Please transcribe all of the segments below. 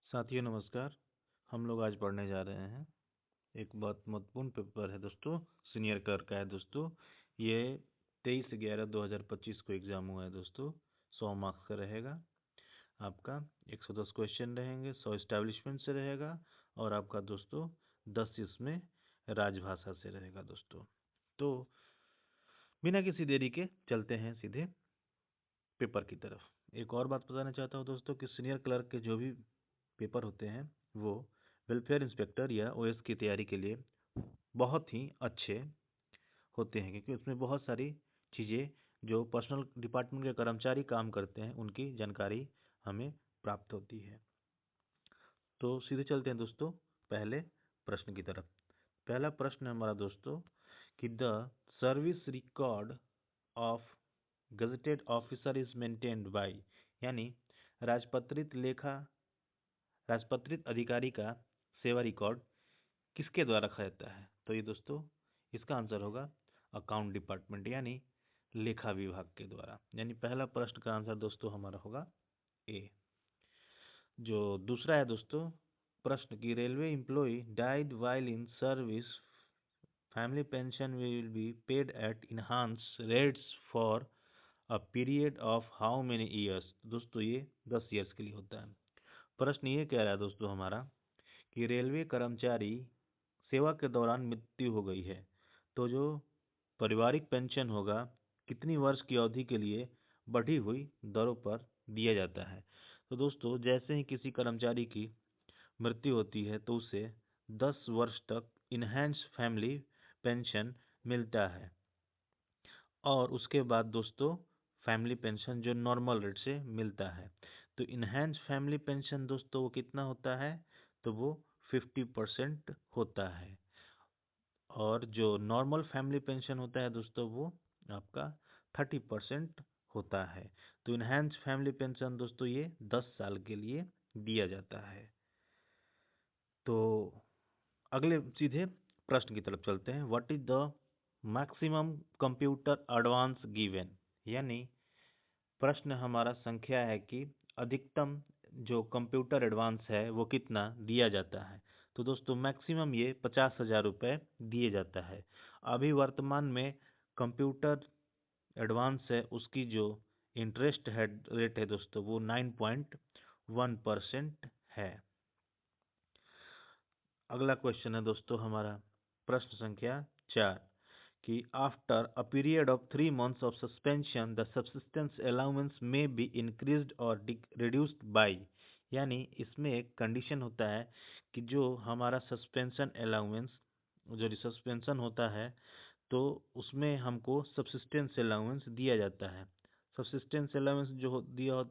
साथियों नमस्कार। हम लोग आज पढ़ने जा रहे हैं एक बहुत महत्वपूर्ण पेपर है दोस्तों, सीनियर क्लर्क का है दोस्तों। ये 23/11/2025 को एग्ज़ाम हुआ है दोस्तों। 100 मार्क्स का रहेगा आपका। 110 क्वेश्चन रहेंगे, 100 इस्टेब्लिशमेंट से रहेगा और आपका दोस्तों 10 इसमें राजभाषा से रहेगा दोस्तों। तो बिना किसी देरी के चलते हैं सीधे पेपर की तरफ। एक और बात बताना चाहता हूँ दोस्तों कि सीनियर क्लर्क के जो भी पेपर होते हैं वो वेलफेयर इंस्पेक्टर या ओएस की तैयारी के लिए बहुत ही अच्छे होते हैं, क्योंकि उसमें बहुत सारी चीज़ें जो पर्सनल डिपार्टमेंट के कर्मचारी काम करते हैं उनकी जानकारी हमें प्राप्त होती है। तो सीधे चलते हैं दोस्तों पहले प्रश्न की तरफ। पहला प्रश्न है हमारा दोस्तों कि the service record of gazetted officer is maintained by, यानी राजपत्रित अधिकारी का सेवा रिकॉर्ड किसके द्वारा रखा जाता है? तो ये दोस्तों इसका आंसर होगा अकाउंट डिपार्टमेंट यानी लेखा विभाग के द्वारा। यानी पहला प्रश्न का आंसर दोस्तों हमारा होगा ए। जो दूसरा है दोस्तों प्रश्न की railway employee died while in service, family pension will be paid at enhanced rates for a period of how many years. दोस्तों ये 10 ईयर्स के लिए होता है। प्रश्न ये कह रहा है दोस्तों हमारा कि रेलवे कर्मचारी सेवा के दौरान मृत्यु हो गई है तो जो पारिवारिक पेंशन होगा कितनी वर्ष की अवधि के लिए बढ़ी हुई दरों पर दिया जाता है? तो दोस्तों जैसे ही किसी कर्मचारी की मृत्यु होती है तो उसे 10 वर्ष तक इनहैंस फैमिली पेंशन मिलता है और उसके बाद दोस्तों फैमिली पेंशन जो नॉर्मल रेट से मिलता है। तो इनहैंस फैमिली पेंशन दोस्तों वो कितना होता है? तो वो 50% होता है और जो नॉर्मल फैमिली पेंशन होता है दोस्तों वो आपका 30% होता है। तो इनहैंस फैमिली पेंशन दोस्तों ये 10 साल के लिए दिया जाता है। तो अगले सीधे प्रश्न की तरफ चलते हैं। What is the maximum computer advance given, यानी प्रश्न हमारा संख्या है कि अधिकतम जो कंप्यूटर एडवांस है वो कितना दिया जाता है? तो दोस्तों मैक्सिमम ये 50,000 रुपये दिए जाता है। अभी वर्तमान में कंप्यूटर एडवांस है उसकी जो इंटरेस्ट है रेट है दोस्तों वो 9.1% है। अगला क्वेश्चन है दोस्तों हमारा प्रश्न संख्या 4 कि after a period of 3 months of suspension the subsistence allowance में बी इंक्रीज्ड और रिड्यूस्ड बाय, यानी इसमें एक कंडीशन होता है कि जो हमारा सस्पेंशन अलाउंस जो सस्पेंशन होता है तो उसमें हमको सब्सिस्टेंस अलाउंस दिया जाता है। सब्सिस्टेंस अलाउंस जो दिया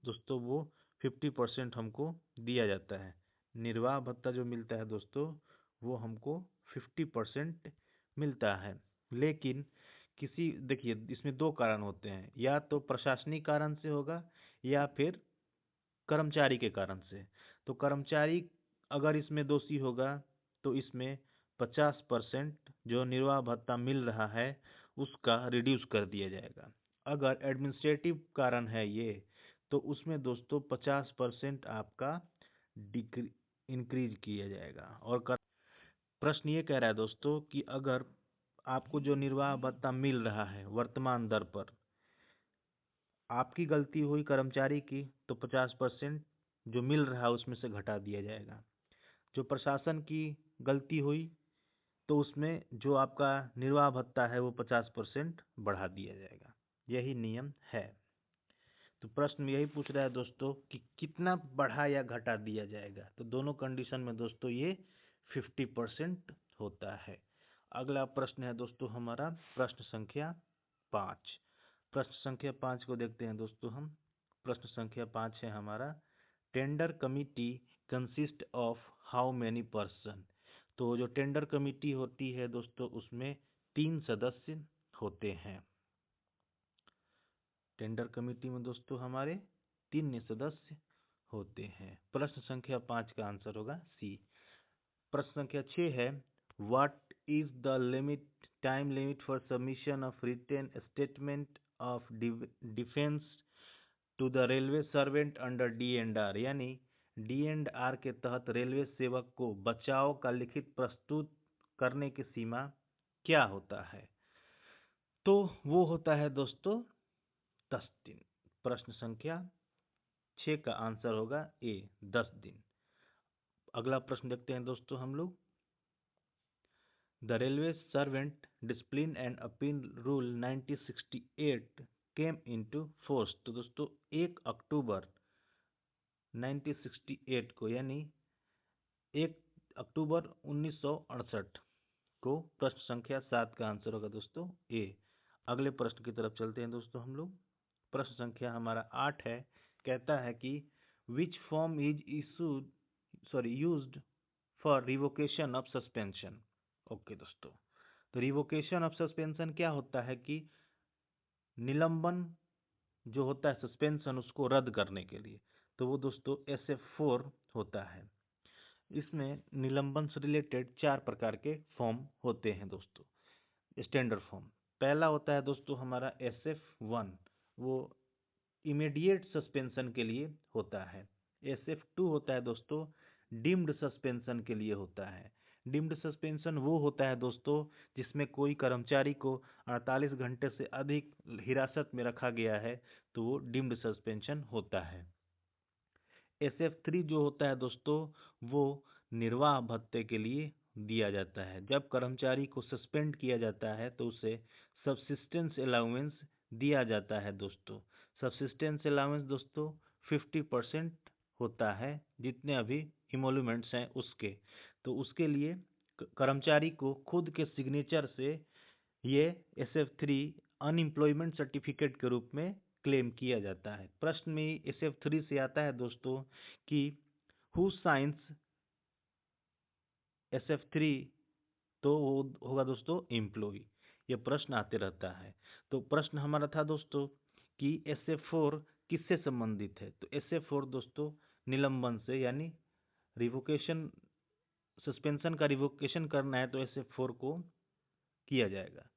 दोस्तों वो 50% हमको दिया जाता है। निर्वाह भत्ता जो मिलता है दोस्तों वो हमको 50% मिलता है। लेकिन किसी देखिए इसमें दो कारण होते हैं, या तो प्रशासनिक कारण से होगा या फिर कर्मचारी के कारण से। तो कर्मचारी अगर इसमें दोषी होगा तो इसमें 50% जो निर्वाह भत्ता मिल रहा है उसका रिड्यूस कर दिया जाएगा। अगर एडमिनिस्ट्रेटिव कारण है ये तो उसमें दोस्तों 50% आपका इंक्रीज किया जाएगा। और प्रश्न ये कह रहा है दोस्तों कि अगर आपको जो निर्वाह भत्ता मिल रहा है वर्तमान दर पर आपकी गलती हुई कर्मचारी की तो 50% जो मिल रहा है उसमें से घटा दिया जाएगा। जो प्रशासन की गलती हुई तो उसमें जो आपका निर्वाह भत्ता है वो 50% बढ़ा दिया जाएगा। यही नियम है। तो प्रश्न यही पूछ रहा है दोस्तों कि कितना बढ़ा या घटा दिया जाएगा? तो दोनों कंडीशन में दोस्तों ये 50% होता है। अगला प्रश्न है दोस्तों हमारा प्रश्न संख्या 5। प्रश्न संख्या 5 को देखते हैं दोस्तों हम। प्रश्न संख्या 5 है हमारा tender committee consist of how many person. तो जो टेंडर कमिटी होती है दोस्तों उसमें 3 सदस्य होते हैं। टेंडर कमेटी में दोस्तों हमारे 3 सदस्य होते हैं। प्रश्न संख्या 5 का आंसर होगा सी। प्रश्न संख्या 6 है what is the time limit for submission of written statement of defence to the railway servant under D and R, यानी D&R के तहत रेलवे सेवक को बचाव का लिखित प्रस्तुत करने की सीमा क्या होता है? तो वो होता है दोस्तों 10 दिन। प्रश्न संख्या 6 का आंसर होगा ए, 10 दिन। अगला प्रश्न देखते हैं दोस्तों हम लोग। The railway servant discipline and appeal rule 1968 came into force. तो दोस्तों 1 अक्टूबर 1968 को, यानी 1 अक्टूबर 1968 को प्रश्न संख्या 7 का आंसर होगा दोस्तों ए। अगले प्रश्न की तरफ चलते हैं दोस्तों हम लोग। प्रश्न संख्या हमारा 8 है। कहता है कि विच form is used for revocation of suspension. Okay दोस्तों, तो रिवोकेशन ऑफ सस्पेंशन क्या होता है कि निलंबन जो होता है सस्पेंशन उसको रद्द करने के लिए, तो वो दोस्तों SF4 होता है। इसमें निलंबन से रिलेटेड 4 प्रकार के फॉर्म होते हैं दोस्तों, स्टैंडर्ड फॉर्म। पहला होता है दोस्तों हमारा SF1, वो इमीडिएट सस्पेंशन के लिए होता है। SF2 होता है दोस्तों डीम्ड सस्पेंशन के लिए होता है। डीम्ड सस्पेंशन वो होता है दोस्तों जिसमें कोई कर्मचारी को 48 घंटे से अधिक हिरासत में रखा गया है, तो वो डीम्ड सस्पेंशन होता है। SF3 जो होता है दोस्तों वो निर्वाह भत्ते के लिए दिया जाता है। जब कर्मचारी को सस्पेंड किया जाता है तो उसे सबसिस्टेंस अलाउंस दिया जाता है दोस्तों। सबसिस्टेंस अलाउंस दोस्तों 50% होता है जितने अभी इमोल्यूमेंट्स हैं उसके, तो उसके लिए कर्मचारी को खुद के सिग्नेचर से ये SF3 अनएम्प्लॉयमेंट सर्टिफिकेट के रूप में क्लेम किया जाता है। प्रश्न में SF3 से आता है दोस्तों कि हु साइंस SF3, तो वो होगा दोस्तों एम्प्लॉय। ये प्रश्न आते रहता है। तो प्रश्न हमारा था दोस्तों कि SF4 किससे संबंधित है, तो SF4 दोस्तों निलंबन से, यानी रिवोकेशन सस्पेंशन का रिवोकेशन करना है तो SF4 को किया जाएगा।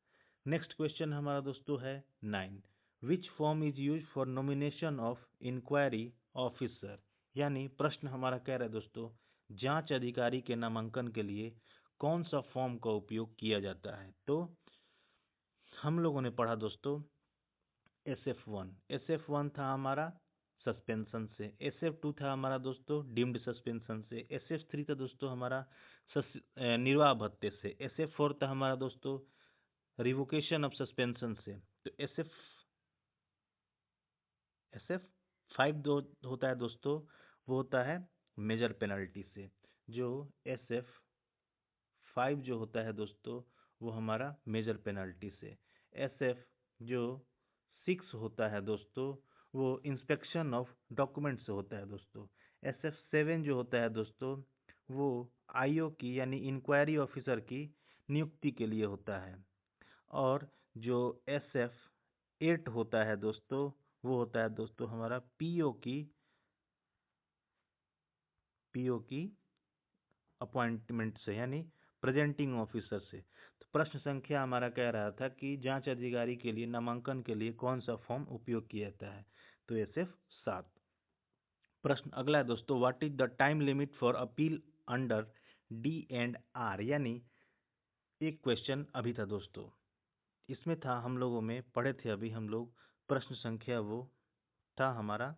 नेक्स्ट क्वेश्चन हमारा दोस्तों है 9, which form is use for nomination of inquiry officer. यानी प्रश्न हमारा कह रहा है दोस्तों जांच अधिकारी के नामांकन के लिए कौन सा फॉर्म का उपयोग किया जाता है। तो हम लोगों ने पढ़ा दोस्तों SF1 था हमारा सस्पेंशन से, SF2 था हमारा दोस्तों डीम्ड सस्पेंशन से, SF3 था दोस्तों हमारा निर्वाह भत्ते से, SF4 था हमारा दोस्तों रिवोकेशन ऑफ सस्पेंशन से। तो SF5 होता है दोस्तों वो होता है मेजर पेनल्टी से। जो SF5 जो होता है दोस्तों वो हमारा मेजर पेनल्टी से। SF जो 6 होता है दोस्तों वो इंस्पेक्शन ऑफ डॉक्यूमेंट से होता है दोस्तों। SF7 जो होता है दोस्तों वो IO की यानी इंक्वायरी ऑफिसर की नियुक्ति के लिए होता है। और जो SF8 होता है दोस्तों वो होता है दोस्तों हमारा PO की अपॉइंटमेंट से, यानी प्रेजेंटिंग ऑफिसर से। तो प्रश्न संख्या हमारा कह रहा था कि जांच अधिकारी के लिए नामांकन के लिए कौन सा फॉर्म उपयोग किया जाता है, तो SF7। प्रश्न अगला है दोस्तों, what is the time limit for appeal under D&R। यानी एक क्वेश्चन अभी था दोस्तों, इसमें था हम लोगों में पढ़े थे अभी हम लोग, प्रश्न संख्या वो था हमारा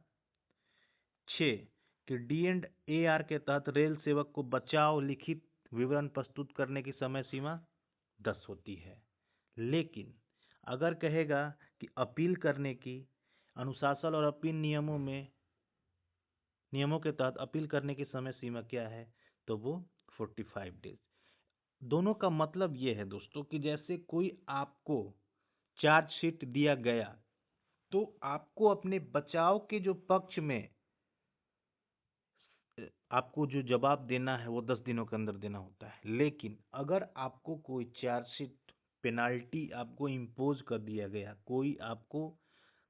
6 कि D&AR के तहत रेल सेवक को बचाव लिखित विवरण प्रस्तुत करने की समय सीमा 10 होती है। लेकिन अगर कहेगा कि अपील करने की अनुशासन और अपील नियमों के तहत अपील करने की समय सीमा क्या है, तो वो 45 डेज। दोनों का मतलब ये है दोस्तों कि जैसे कोई आपको चार्जशीट दिया गया तो आपको अपने बचाव के जो पक्ष में आपको जो जवाब देना है वो 10 दिनों के अंदर देना होता है। लेकिन अगर आपको कोई चार्जशीट पेनाल्टी आपको इम्पोज कर दिया गया, कोई आपको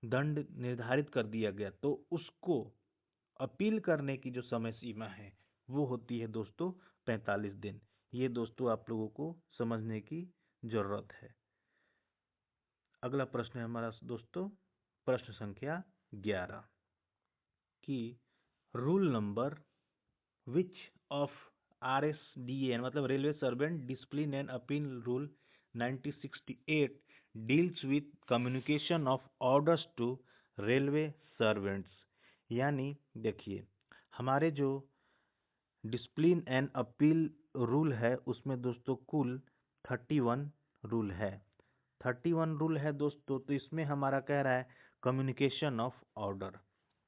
दंड निर्धारित कर दिया गया, तो उसको अपील करने की जो समय सीमा है वो होती है दोस्तों 45 दिन। ये दोस्तों आप लोगों को समझने की जरूरत है। अगला प्रश्न है हमारा दोस्तों प्रश्न संख्या 11 कि rule number which of RSDA मतलब railway servant discipline and appeal rule 1968 deals with communication of orders to railway servants. यानी देखिए, हमारे जो डिसिप्लिन एंड अपील रूल है उसमें दोस्तों कुल 31 रूल है। 31 रूल है दोस्तों, तो इसमें हमारा कह रहा है कम्युनिकेशन ऑफ ऑर्डर।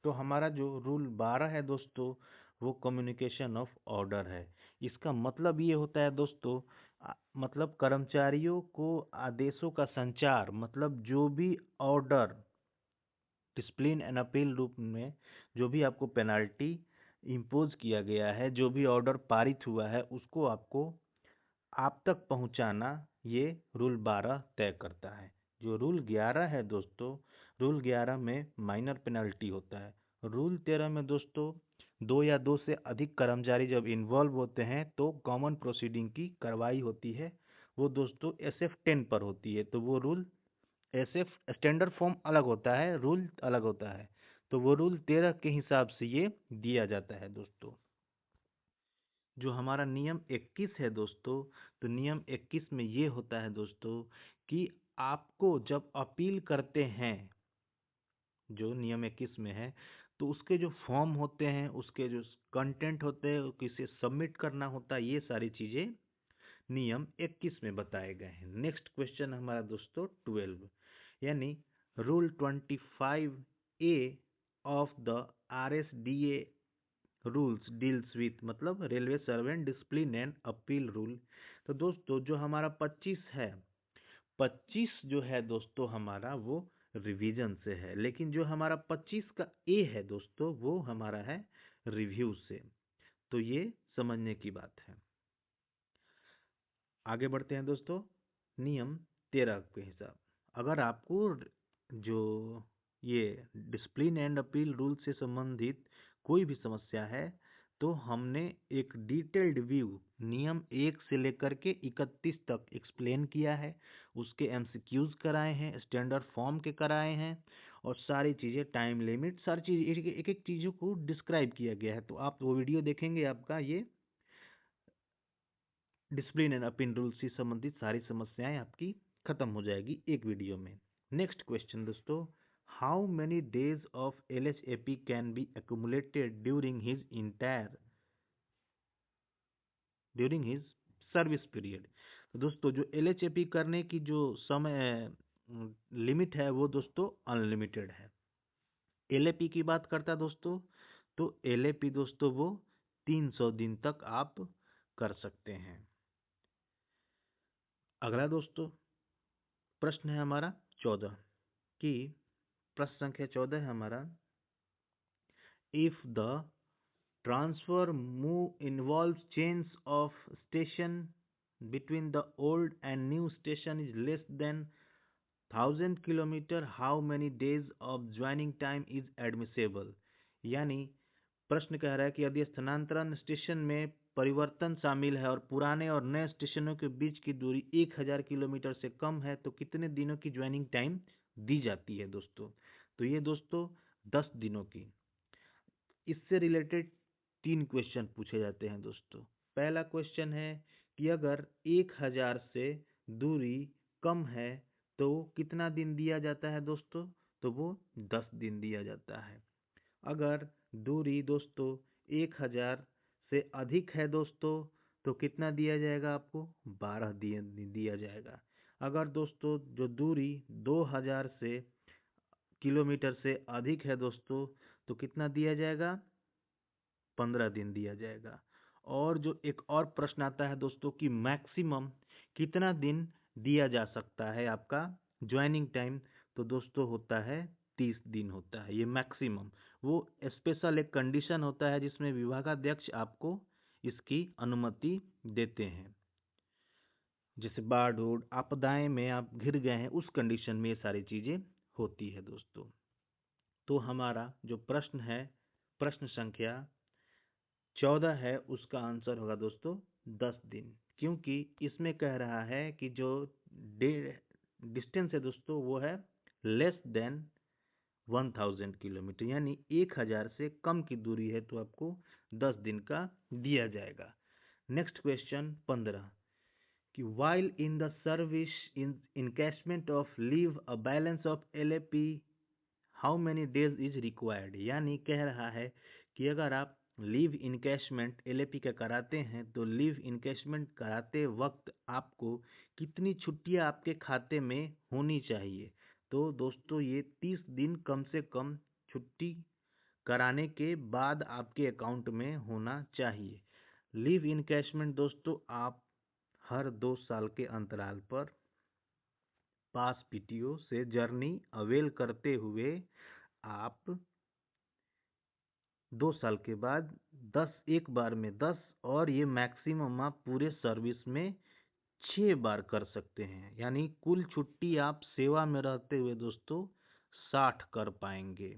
तो हमारा जो रूल 12 है दोस्तों वो कम्युनिकेशन ऑफ ऑर्डर है। इसका मतलब ये होता है दोस्तों, मतलब कर्मचारियों को आदेशों का संचार, मतलब जो भी ऑर्डर डिसिप्लिन एंड अपील रूप में जो भी आपको पेनाल्टी इम्पोज किया गया है, जो भी ऑर्डर पारित हुआ है, उसको आपको आप तक पहुंचाना ये रूल 12 तय करता है। जो रूल 11 है दोस्तों, रूल 11 में माइनर पेनल्टी होता है। रूल 13 में दोस्तों 2 या 2 से अधिक कर्मचारी जब इन्वॉल्व होते हैं तो कॉमन प्रोसीडिंग की कार्रवाई होती है। वो दोस्तों SF 10 पर होती है। तो वो रूल SF स्टैंडर्ड फॉर्म अलग होता है, रूल अलग होता है। तो वो रूल 13 के हिसाब से ये दिया जाता है दोस्तों। जो हमारा नियम 21 है दोस्तों, तो नियम 21 में ये होता है दोस्तों कि आपको जब अपील करते हैं, जो नियम 21 में है, तो उसके जो फॉर्म होते हैं, उसके जो कंटेंट होते हैं, किसे सबमिट करना होता है, ये सारी चीजें नियम 21 में बताए गए हैं। नेक्स्ट क्वेश्चन हमारा दोस्तों 12, यानी rule 25A of the RSDA rules deals with मतलब railway servant discipline and appeal rule. तो दोस्तों जो हमारा 25 है, 25 जो है दोस्तों हमारा वो रिवीजन से है, लेकिन जो हमारा 25 का ए है दोस्तों वो हमारा है रिव्यू से। तो ये समझने की बात है। आगे बढ़ते हैं दोस्तों, नियम 13 के हिसाब, अगर आपको जो ये डिसिप्लिन एंड अपील रूल से संबंधित कोई भी समस्या है, तो हमने एक डिटेल्ड व्यू नियम 1 से लेकर के 31 तक एक्सप्लेन किया है। उसके MCQs कराए हैं, स्टैंडर्ड फॉर्म के कराए हैं, और सारी चीज़ें, टाइम लिमिट, सारी चीज़ एक एक चीज़ों को डिस्क्राइब किया गया है। तो आप वो वीडियो देखेंगे, आपका ये डिसिप्लिन एंड अपील रूल से संबंधित सारी समस्याएं आपकी खत्म हो जाएगी एक वीडियो में। नेक्स्ट क्वेश्चन दोस्तों, how many days of LHAP can be accumulated during his service period. तो दोस्तों जो LHAP करने की जो समय लिमिट है वो दोस्तों अनलिमिटेड है। LAP की बात करता है दोस्तों, तो LAP दोस्तों वो 300 दिन तक आप कर सकते हैं। अगला दोस्तों प्रश्न है हमारा 14 कि प्रश्न संख्या 14 है हमारा, if the transfer move involves change of station between the old and new station is less than 1000 kilometre, how many days of joining time is admissible. यानी प्रश्न कह रहा है कि यदि स्थानांतरण स्टेशन में परिवर्तन शामिल है और पुराने और नए स्टेशनों के बीच की दूरी 1000 किलोमीटर से कम है, तो कितने दिनों की ज्वाइनिंग टाइम दी जाती है दोस्तों। तो ये दोस्तों 10 दिनों की। इससे रिलेटेड 3 क्वेश्चन पूछे जाते हैं दोस्तों। पहला क्वेश्चन है कि अगर 1000 से दूरी कम है तो कितना दिन दिया जाता है दोस्तों, तो वो 10 दिन दिया जाता है। अगर दूरी दोस्तों 1000 से अधिक है दोस्तों, तो कितना दिया जाएगा आपको, 12 दिया जाएगा। अगर दोस्तों जो दूरी 2000 से किलोमीटर से अधिक है दोस्तों, तो कितना दिया जाएगा, 15 दिन दिया जाएगा। और जो एक और प्रश्न आता है दोस्तों कि मैक्सिमम कितना दिन दिया जा सकता है आपका ज्वाइनिंग टाइम, तो दोस्तों होता है 30 दिन होता है ये मैक्सिमम। वो स्पेशल एक कंडीशन होता है जिसमें विभागाध्यक्ष आपको इसकी अनुमति देते हैं। जैसे बाढ़ और आपदाएं में आप घिर गए हैं, उस कंडीशन में ये सारी चीजें होती है दोस्तों। तो हमारा जो प्रश्न है, प्रश्न संख्या 14 है, उसका आंसर होगा दोस्तों 10 दिन, क्योंकि इसमें कह रहा है कि जो डिस्टेंस है दोस्तों वो है लेस देन 1000 किलोमीटर, यानी 1000 से कम की दूरी है तो आपको 10 दिन का दिया जाएगा। नेक्स्ट क्वेश्चन 15 कि while in the service in encashment of leave a balance of LAP how many days is required, यानी कह रहा है कि अगर आप लीव इनकैशमेंट LAP का कराते हैं तो लीव इनकैशमेंट कराते वक्त आपको कितनी छुट्टियां आपके खाते में होनी चाहिए। तो दोस्तों ये 30 दिन कम से कम छुट्टी कराने के बाद आपके अकाउंट में होना चाहिए। लीव इनकैशमेंट दोस्तों आप हर 2 साल के अंतराल पर पास PTO से जर्नी अवेल करते हुए आप 2 साल के बाद 10 एक बार में 10 और ये मैक्सिमम आप पूरे सर्विस में 6 बार कर सकते हैं। यानी कुल छुट्टी आप सेवा में रहते हुए दोस्तों 60 कर पाएंगे।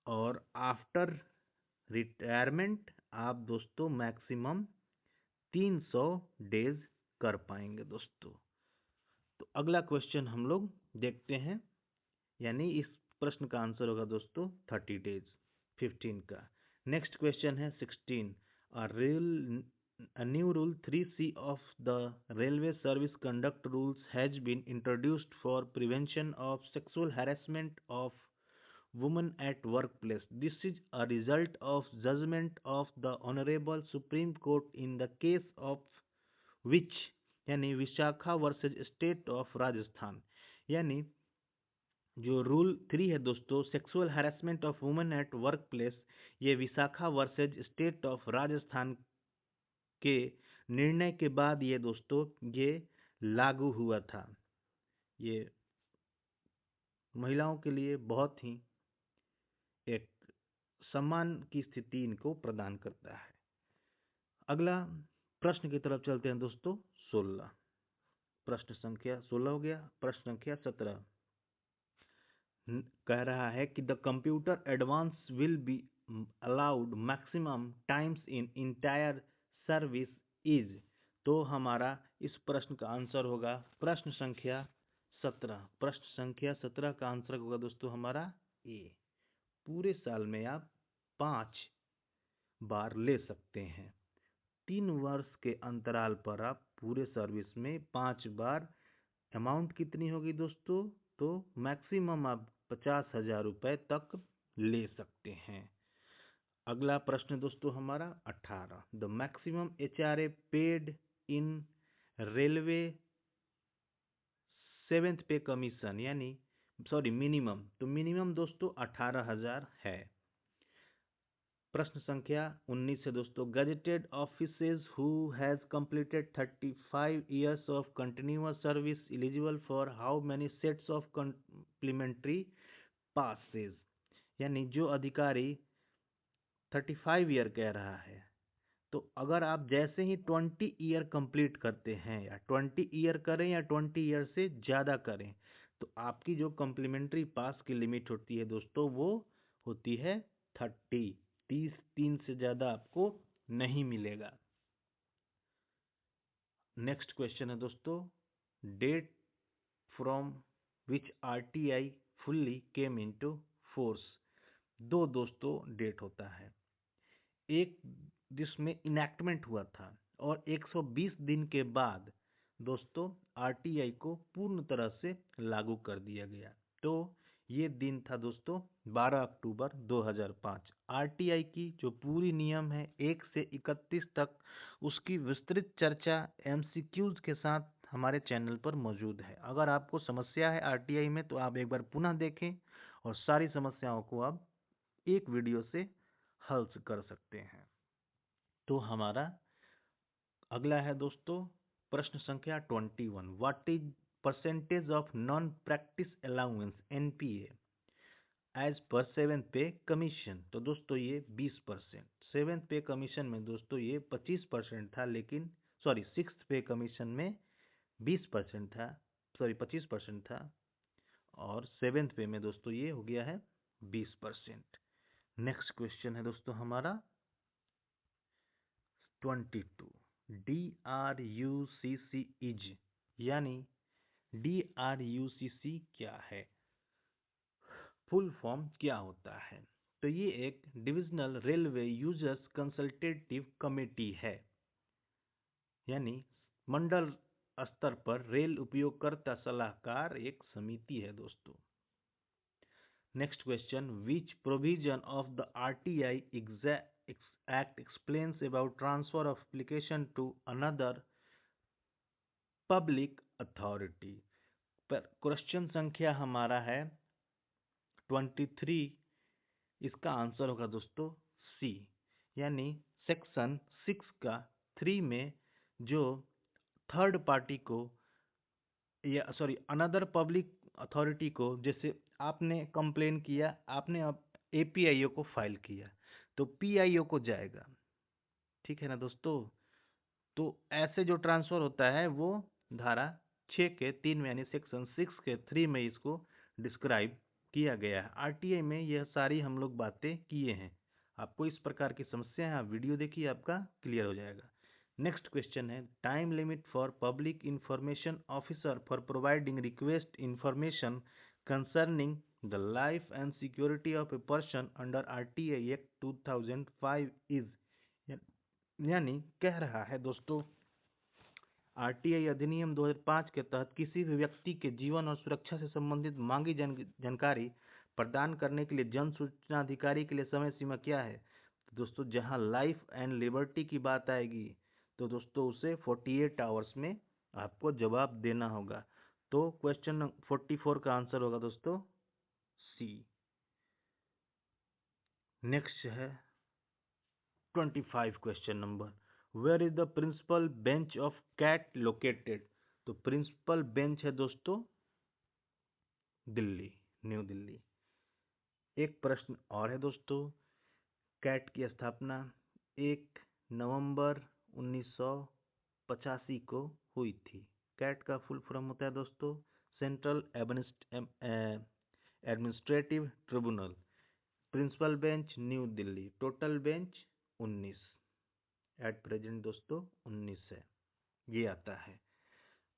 और आफ्टर रिटायरमेंट आप दोस्तों मैक्सिमम 300 डेज कर पाएंगे दोस्तों। तो अगला क्वेश्चन हम लोग देखते हैं, यानी इस प्रश्न का आंसर होगा दोस्तों 30 डेज 15 का। नेक्स्ट क्वेश्चन है 16 a new rule 3C of the railway service conduct rules has been introduced for prevention of sexual harassment of women at workplace. This is a result of judgment of the Honorable Supreme Court in the case of which यानी Vishakha versus state of Rajasthan. यानी जो rule 3 है दोस्तों sexual harassment of women at work place, ये Vishakha versus state of Rajasthan के निर्णय के बाद ये दोस्तों ये लागू हुआ था। ये महिलाओं के लिए बहुत ही एक सम्मान की स्थिति इनको प्रदान करता है। अगला प्रश्न की तरफ चलते हैं दोस्तों 16। प्रश्न संख्या 16 हो गया। प्रश्न संख्या 17 कह रहा है कि the computer advance will be allowed maximum times in entire service is. तो हमारा इस प्रश्न का आंसर होगा प्रश्न संख्या 17। प्रश्न संख्या 17 का आंसर होगा दोस्तों हमारा ए। पूरे साल में आप 5 बार ले सकते हैं। 3 वर्ष के अंतराल पर आप पूरे सर्विस में 5 बार। अमाउंट कितनी होगी दोस्तों? तो मैक्सिमम आप 50,000 रुपए तक ले सकते हैं। अगला प्रश्न दोस्तों हमारा 18 the maximum HRA paid in railway 7th पे कमीशन यानी मिनिमम, तो मिनिमम दोस्तों 18,000 है। प्रश्न संख्या 19 है दोस्तों gazetted officers who has completed 35 years of continuous service eligible for how many sets of complimentary passes. यानी जो अधिकारी 35 ईयर कह रहा है, तो अगर आप जैसे ही 20 ईयर कंप्लीट करते हैं या 20 ईयर करें या 20 ईयर से ज़्यादा करें, तो आपकी जो कॉम्प्लीमेंट्री पास की लिमिट होती है दोस्तों वो होती है 30 3 से ज़्यादा आपको नहीं मिलेगा। नेक्स्ट क्वेश्चन है दोस्तों date from which RTI fully came into force. दो दोस्तों डेट होता है, एक जिसमें इनैक्टमेंट हुआ था और 120 दिन के बाद दोस्तों RTI को पूर्ण तरह से लागू कर दिया गया। तो ये दिन था दोस्तों 12 अक्टूबर 2005। RTI की जो पूरी नियम है 1 से 31 तक, उसकी विस्तृत चर्चा MCQs के साथ हमारे चैनल पर मौजूद है। अगर आपको समस्या है RTI में तो आप एक बार पुनः देखें और सारी समस्याओं को आप एक वीडियो से हल कर सकते हैं। तो हमारा अगला है दोस्तों प्रश्न संख्या 21 what is percentage of non practice allowance NPA as per 7th पे कमीशन। तो दोस्तों ये 20%। 7th पे कमीशन में दोस्तों ये 25% था, लेकिन 6th पे कमीशन में 20% था, 25% था, और 7th पे में दोस्तों ये हो गया है 20%। नेक्स्ट क्वेश्चन है दोस्तों हमारा 22 DRUCC इज, यानी DRUCC क्या है, फुल फॉर्म क्या होता है। तो ये एक divisional railway users consultative committee है, यानी मंडल स्तर पर रेल उपयोगकर्ता सलाहकार एक समिति है दोस्तों। Next question, which provision of the RTI act explains about transfer of application to another public authority. Question संख्या हमारा है 23, इसका आंसर होगा दोस्तों सी, यानी सेक्शन 6 का 3 में जो थर्ड पार्टी को या सॉरी अनदर पब्लिक अथॉरिटी को, जैसे आपने कंप्लेन किया, आपने अब एपीआईओ को फाइल किया तो पीआईओ को जाएगा, ठीक है ना दोस्तों। तो ऐसे जो ट्रांसफर होता है वो धारा 6 के 3 में यानी सेक्शन 6 के 3 में इसको डिस्क्राइब किया गया है। आरटीआई में यह सारी हम लोग बातें किए हैं। आपको इस प्रकार की समस्या है, आप वीडियो देखिए, आपका क्लियर हो जाएगा। नेक्स्ट क्वेश्चन है, time limit for public information officer for providing request information concerning the life and security of a person under RTI act 2005 is, यानी कह रहा है दोस्तों आरटीआई अधिनियम 2005 के तहत किसी भी व्यक्ति के जीवन और सुरक्षा से संबंधित मांगी जानकारी प्रदान करने के लिए जन सूचना अधिकारी के लिए समय सीमा क्या है। तो दोस्तों जहां लाइफ एंड लिबर्टी की बात आएगी तो दोस्तों उसे 48 आवर्स में आपको जवाब देना होगा। तो क्वेश्चन 44 का आंसर होगा दोस्तों सी। नेक्स्ट है 25 question number, where is the principal bench of CAT located. तो प्रिंसिपल बेंच है दोस्तों दिल्ली, न्यू दिल्ली। एक प्रश्न और है दोस्तों, कैट की स्थापना 1 नवंबर 1985 को हुई थी। कैट का फुल फॉर्म होता है दोस्तों central administrative tribunal. Principal bench new Delhi, total bench 19, at present दोस्तों 19 है। ये आता है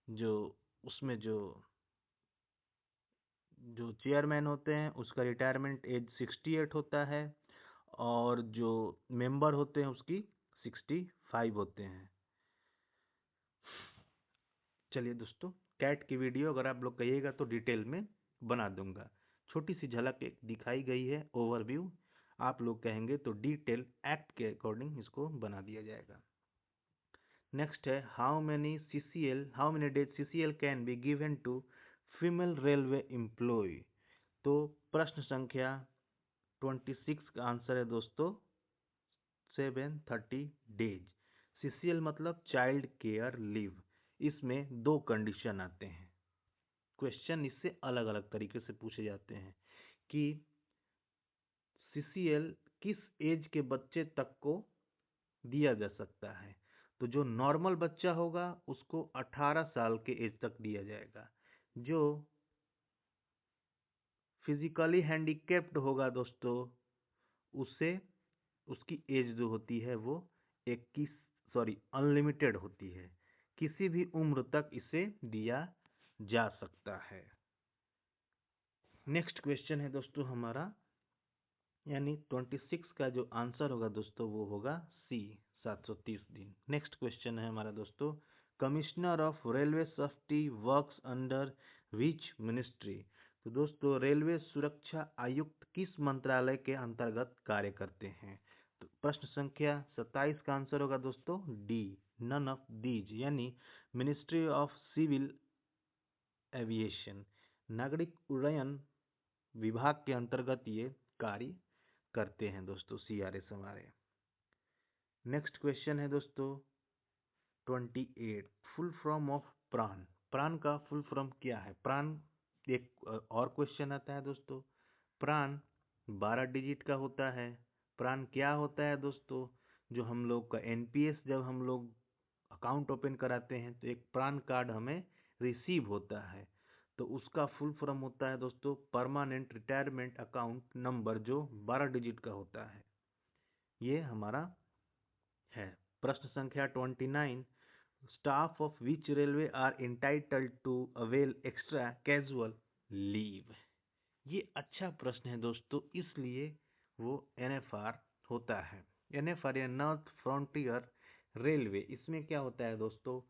जो उसमें जो चेयरमैन होते हैं उसका रिटायरमेंट एज 68 होता है और जो मेंबर होते हैं उसकी 65 होते हैं। चलिए दोस्तों, कैट की वीडियो अगर आप लोग कहिएगा तो डिटेल में बना दूंगा। छोटी सी झलक एक दिखाई गई है ओवरव्यू, आप लोग कहेंगे तो डिटेल एक्ट के अकॉर्डिंग इसको बना दिया जाएगा। नेक्स्ट है, how many days CCL can be given to female railway employee. तो प्रश्न संख्या 26 का आंसर है दोस्तों 730 डेज। सीसीएल मतलब चाइल्ड केयर लीव। इसमें 2 कंडीशन आते हैं। क्वेश्चन इससे अलग अलग तरीके से पूछे जाते हैं कि सीसीएल किस एज के बच्चे तक को दिया जा सकता है। तो जो नॉर्मल बच्चा होगा उसको 18 साल के एज तक दिया जाएगा। जो फिजिकली हैंडीकेप्ड होगा दोस्तों उसे उसकी एज जो होती है वो 21 अनलिमिटेड होती है, किसी भी उम्र तक इसे दिया जा सकता है। नेक्स्ट क्वेश्चन है दोस्तों हमारा, यानी 26 का जो आंसर होगा दोस्तों वो होगा सी, 730 दिन। नेक्स्ट क्वेश्चन है हमारा दोस्तों, commissioner of railway safety works under which ministry. तो दोस्तों रेलवे सुरक्षा आयुक्त किस मंत्रालय के अंतर्गत कार्य करते हैं। तो प्रश्न संख्या 27 का आंसर होगा दोस्तों डी, नन ऑफ दीज, यानी मिनिस्ट्री ऑफ सिविल एविएशन, नागरिक उड्डयन विभाग के अंतर्गत ये कार्य करते हैं दोस्तों सीआरएस हमारे। नेक्स्ट क्वेश्चन है दोस्तों 28, फुल फॉर्म ऑफ प्राण। प्राण का फुल फॉर्म क्या है। प्राण एक और क्वेश्चन आता है दोस्तों। प्राण 12 डिजिट का होता है। प्राण क्या होता है दोस्तों, जो हम लोग का एनपीएस जब हम लोग अकाउंट ओपन कराते हैं तो एक प्राण कार्ड हमें रिसीव होता है, तो उसका फुल फॉर्म होता है दोस्तों परमानेंट रिटायरमेंट अकाउंट नंबर, जो 12 डिजिट का होता है। ये हमारा है। प्रश्न संख्या 29, staff of which railway are entitled to avail extra casual leave. ये अच्छा प्रश्न है दोस्तों, इसलिए वो NFR होता है। NFR या नॉर्थ फ्रंटियर रेलवे, इसमें क्या होता है दोस्तों,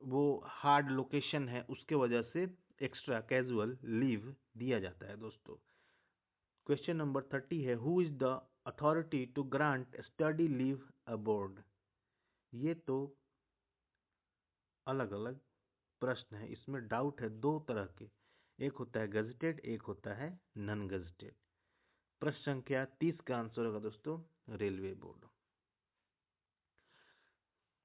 वो हार्ड लोकेशन है, उसके वजह से एक्स्ट्रा कैजुअल लीव दिया जाता है दोस्तों। क्वेश्चन नंबर 30 है, who is the authority to grant study leave abroad. ये तो अलग अलग प्रश्न है, इसमें डाउट है दो तरह के, एक होता है गजेटेड, एक होता है नॉन गजेटेड। प्रश्न संख्या 30 का आंसर होगा दोस्तों रेलवे बोर्ड।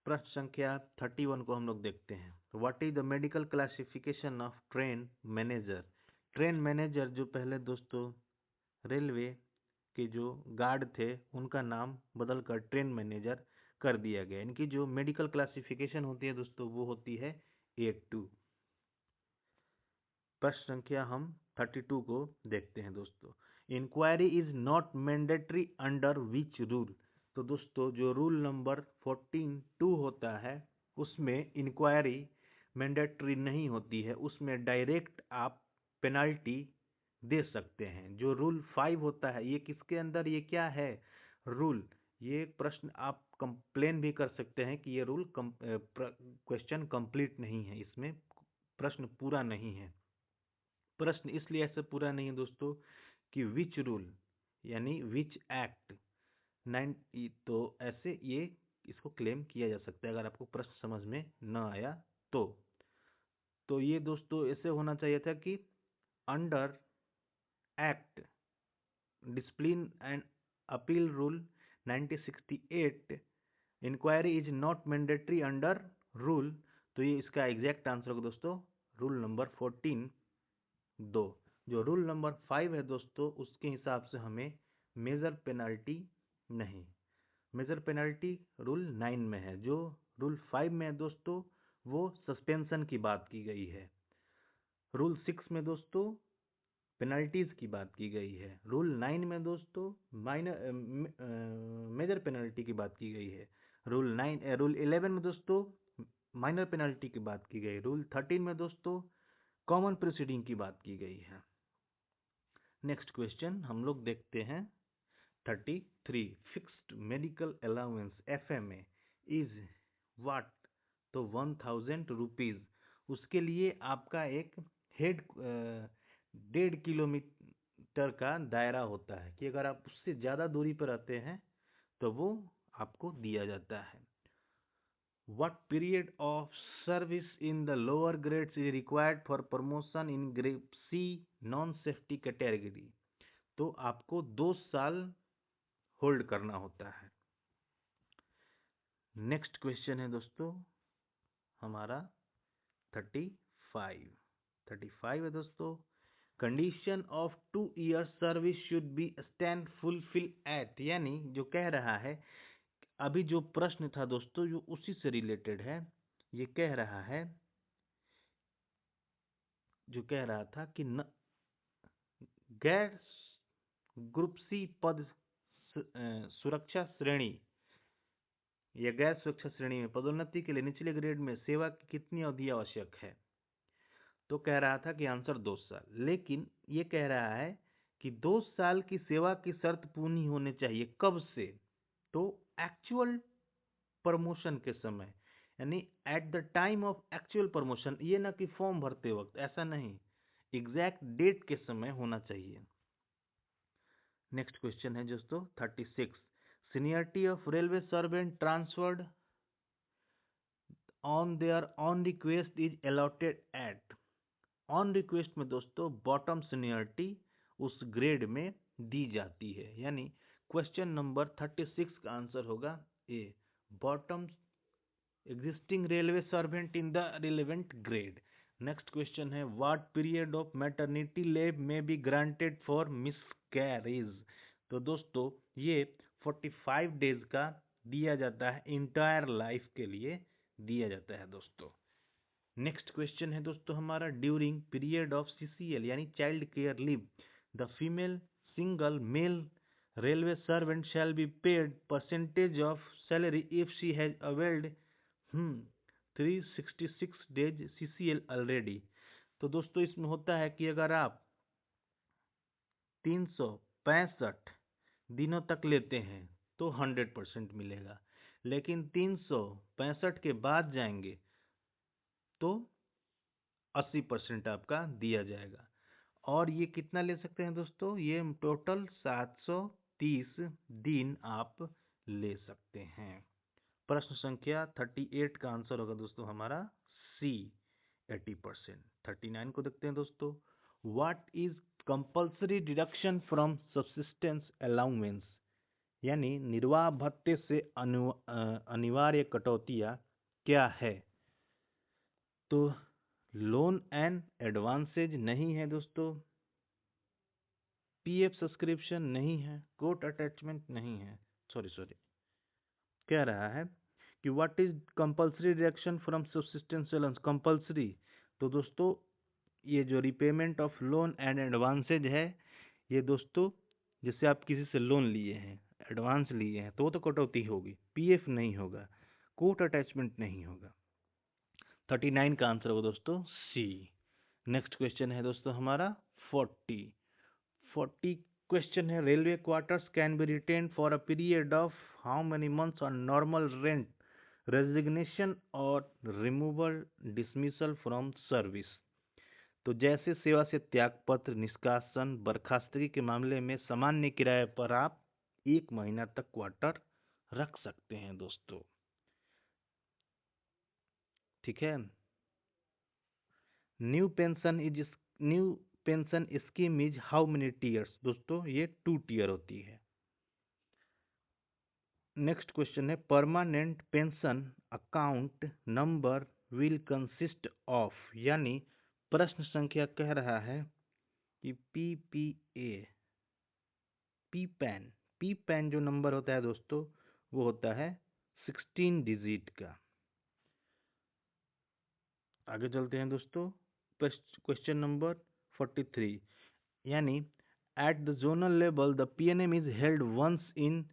प्रश्न संख्या 31 को हम लोग देखते हैं, what is the medical classification of train manager. Train manager जो पहले दोस्तों रेलवे के जो गार्ड थे उनका नाम बदलकर ट्रेन मैनेजर कर दिया गया। इनकी जो मेडिकल क्लासिफिकेशन होती है दोस्तों वो होती है A2। प्रश्न संख्या हम 32 को देखते हैं दोस्तों, inquiry is not mandatory under which rule. तो दोस्तों जो रूल नंबर 14(2) होता है उसमें इंक्वायरी मैंडेटरी नहीं होती है, उसमें डायरेक्ट आप पेनल्टी दे सकते हैं। जो रूल 5 होता है ये किसके अंदर, ये क्या है रूल, ये प्रश्न आप कंप्लेन भी कर सकते हैं कि ये रूल क्वेश्चन कंप्लीट नहीं है, इसमें प्रश्न पूरा नहीं है। प्रश्न इसलिए ऐसे पूरा नहीं है दोस्तों कि विच रूल यानी विच एक्ट 9, तो ऐसे ये इसको क्लेम किया जा सकता है अगर आपको प्रश्न समझ में न आया तो ये दोस्तों ऐसे होना चाहिए था कि under act discipline and appeal rule 1968 inquiry is not mandatory under rule. तो ये इसका एग्जैक्ट आंसर होगा दोस्तों रूल नंबर 14(2). जो रूल नंबर 5 है दोस्तों उसके हिसाब से हमें मेजर पेनल्टी नहीं, मेजर पेनल्टी रूल 9 में है, जो रूल 5 में है दोस्तों वो सस्पेंशन की बात की गई है। रूल 6 में दोस्तों पेनल्टीज की बात की गई है। रूल 9 में दोस्तों मेजर पेनल्टी की बात की गई है। रूल 11 में दोस्तों माइनर पेनल्टी की बात की गई। रूल 13 में दोस्तों कॉमन प्रोसीडिंग की बात की गई है। नेक्स्ट क्वेश्चन हम लोग देखते हैं 33, fixed medical allowance FMA is what. तो 1000 रुपीज, उसके लिए आपका एक हेड 1.5 किलोमीटर का दायरा होता है कि अगर आप उससे ज़्यादा दूरी पर रहते हैं तो वो आपको दिया जाता है। What period of service in the lower grades is required for promotion in grade C non-safety category। तो आपको 2 साल होल्ड करना होता है। नेक्स्ट क्वेश्चन है दोस्तों हमारा 35 है दोस्तों, condition of 2 years service should be stand fulfil at. यानी जो कह रहा है, अभी जो प्रश्न था दोस्तों जो उसी से रिलेटेड है, ये कह रहा है, जो कह रहा था कि गैर ग्रुप सी पद सुरक्षा श्रेणी या गैर सुरक्षा श्रेणी में पदोन्नति के लिए निचले ग्रेड में सेवा की कितनी अवधि आवश्यक है। तो कह रहा था कि आंसर 2 साल, लेकिन ये कह रहा है कि 2 साल की सेवा की शर्त पूरी होनी चाहिए, कब से, तो एक्चुअल प्रमोशन के समय, यानी at the time of actual promotion, ये ना कि फॉर्म भरते वक्त, ऐसा नहीं, एग्जैक्ट डेट के समय होना चाहिए। नेक्स्ट क्वेश्चन है दोस्तों 36, seniority of railway servant transferred on their on request is allotted at. On request में दोस्तों बॉटम सीनियरिटी उस ग्रेड में दी जाती है, यानी क्वेश्चन नंबर 36 का आंसर होगा A, bottom existing railway servant in the relevant grade. Next question है, what period of maternity leave may be granted for miscarriage. तो दोस्तों ये 45 डेज का दिया जाता है, इंटायर लाइफ के लिए दिया जाता है दोस्तों। नेक्स्ट क्वेश्चन है दोस्तों हमारा, ड्यूरिंग पीरियड ऑफ CCL यानी child care leave the female single male railway servant shall be paid percentage of salary if she has availed 366 days CCL already. तो दोस्तों इसमें होता है कि अगर आप 365 दिनों तक लेते हैं तो 100% मिलेगा, लेकिन 365 के बाद जाएंगे तो 80% आपका दिया जाएगा। और ये कितना ले सकते हैं दोस्तों, ये टोटल 730 दिन आप ले सकते हैं। प्रश्न संख्या 38 का आंसर होगा दोस्तों हमारा सी, 80%। 39 को देखते हैं दोस्तों। What is compulsory deduction from subsistence allowance, यानी निर्वाह भत्ते से अनिवार्य कटौतियां क्या है। तो लोन एंड एडवांसेज नहीं है दोस्तों, पीएफ सब्सक्रिप्शन नहीं है, कोर्ट अटैचमेंट नहीं है, सॉरी कह रहा है कि what is compulsory deduction from subsistence allowance, compulsory. तो दोस्तों ये जो repayment of loan and advances है, ये दोस्तों जैसे आप किसी से लोन लिए हैं, एडवांस लिए हैं, तो कटौती होगी, पीएफ नहीं होगा, कोर्ट अटैचमेंट नहीं होगा। 39 का आंसर होगा दोस्तों सी। नेक्स्ट क्वेश्चन है दोस्तों हमारा 40 क्वेश्चन है, railway quarters can be retain for a period of how many months on normal rent, resignation और रिमूवल, डिसमिसल फ्रॉम सर्विस। तो जैसे सेवा से त्याग पत्र, निष्कासन, बर्खास्तगी के मामले में सामान्य किराए पर आप 1 महीना तक क्वार्टर रख सकते हैं दोस्तों, ठीक है। New pension scheme is how many tears, दोस्तों ये 2 टीयर होती है। नेक्स्ट क्वेश्चन है, permanent pension account number will consist of, यानी प्रश्न संख्या कह रहा है कि पी पैन जो नंबर होता है दोस्तों वो होता है 16 डिजिट का। आगे चलते हैं दोस्तों, क्वेश्चन नंबर 43, यानी at the zonal level the PNM is held once in.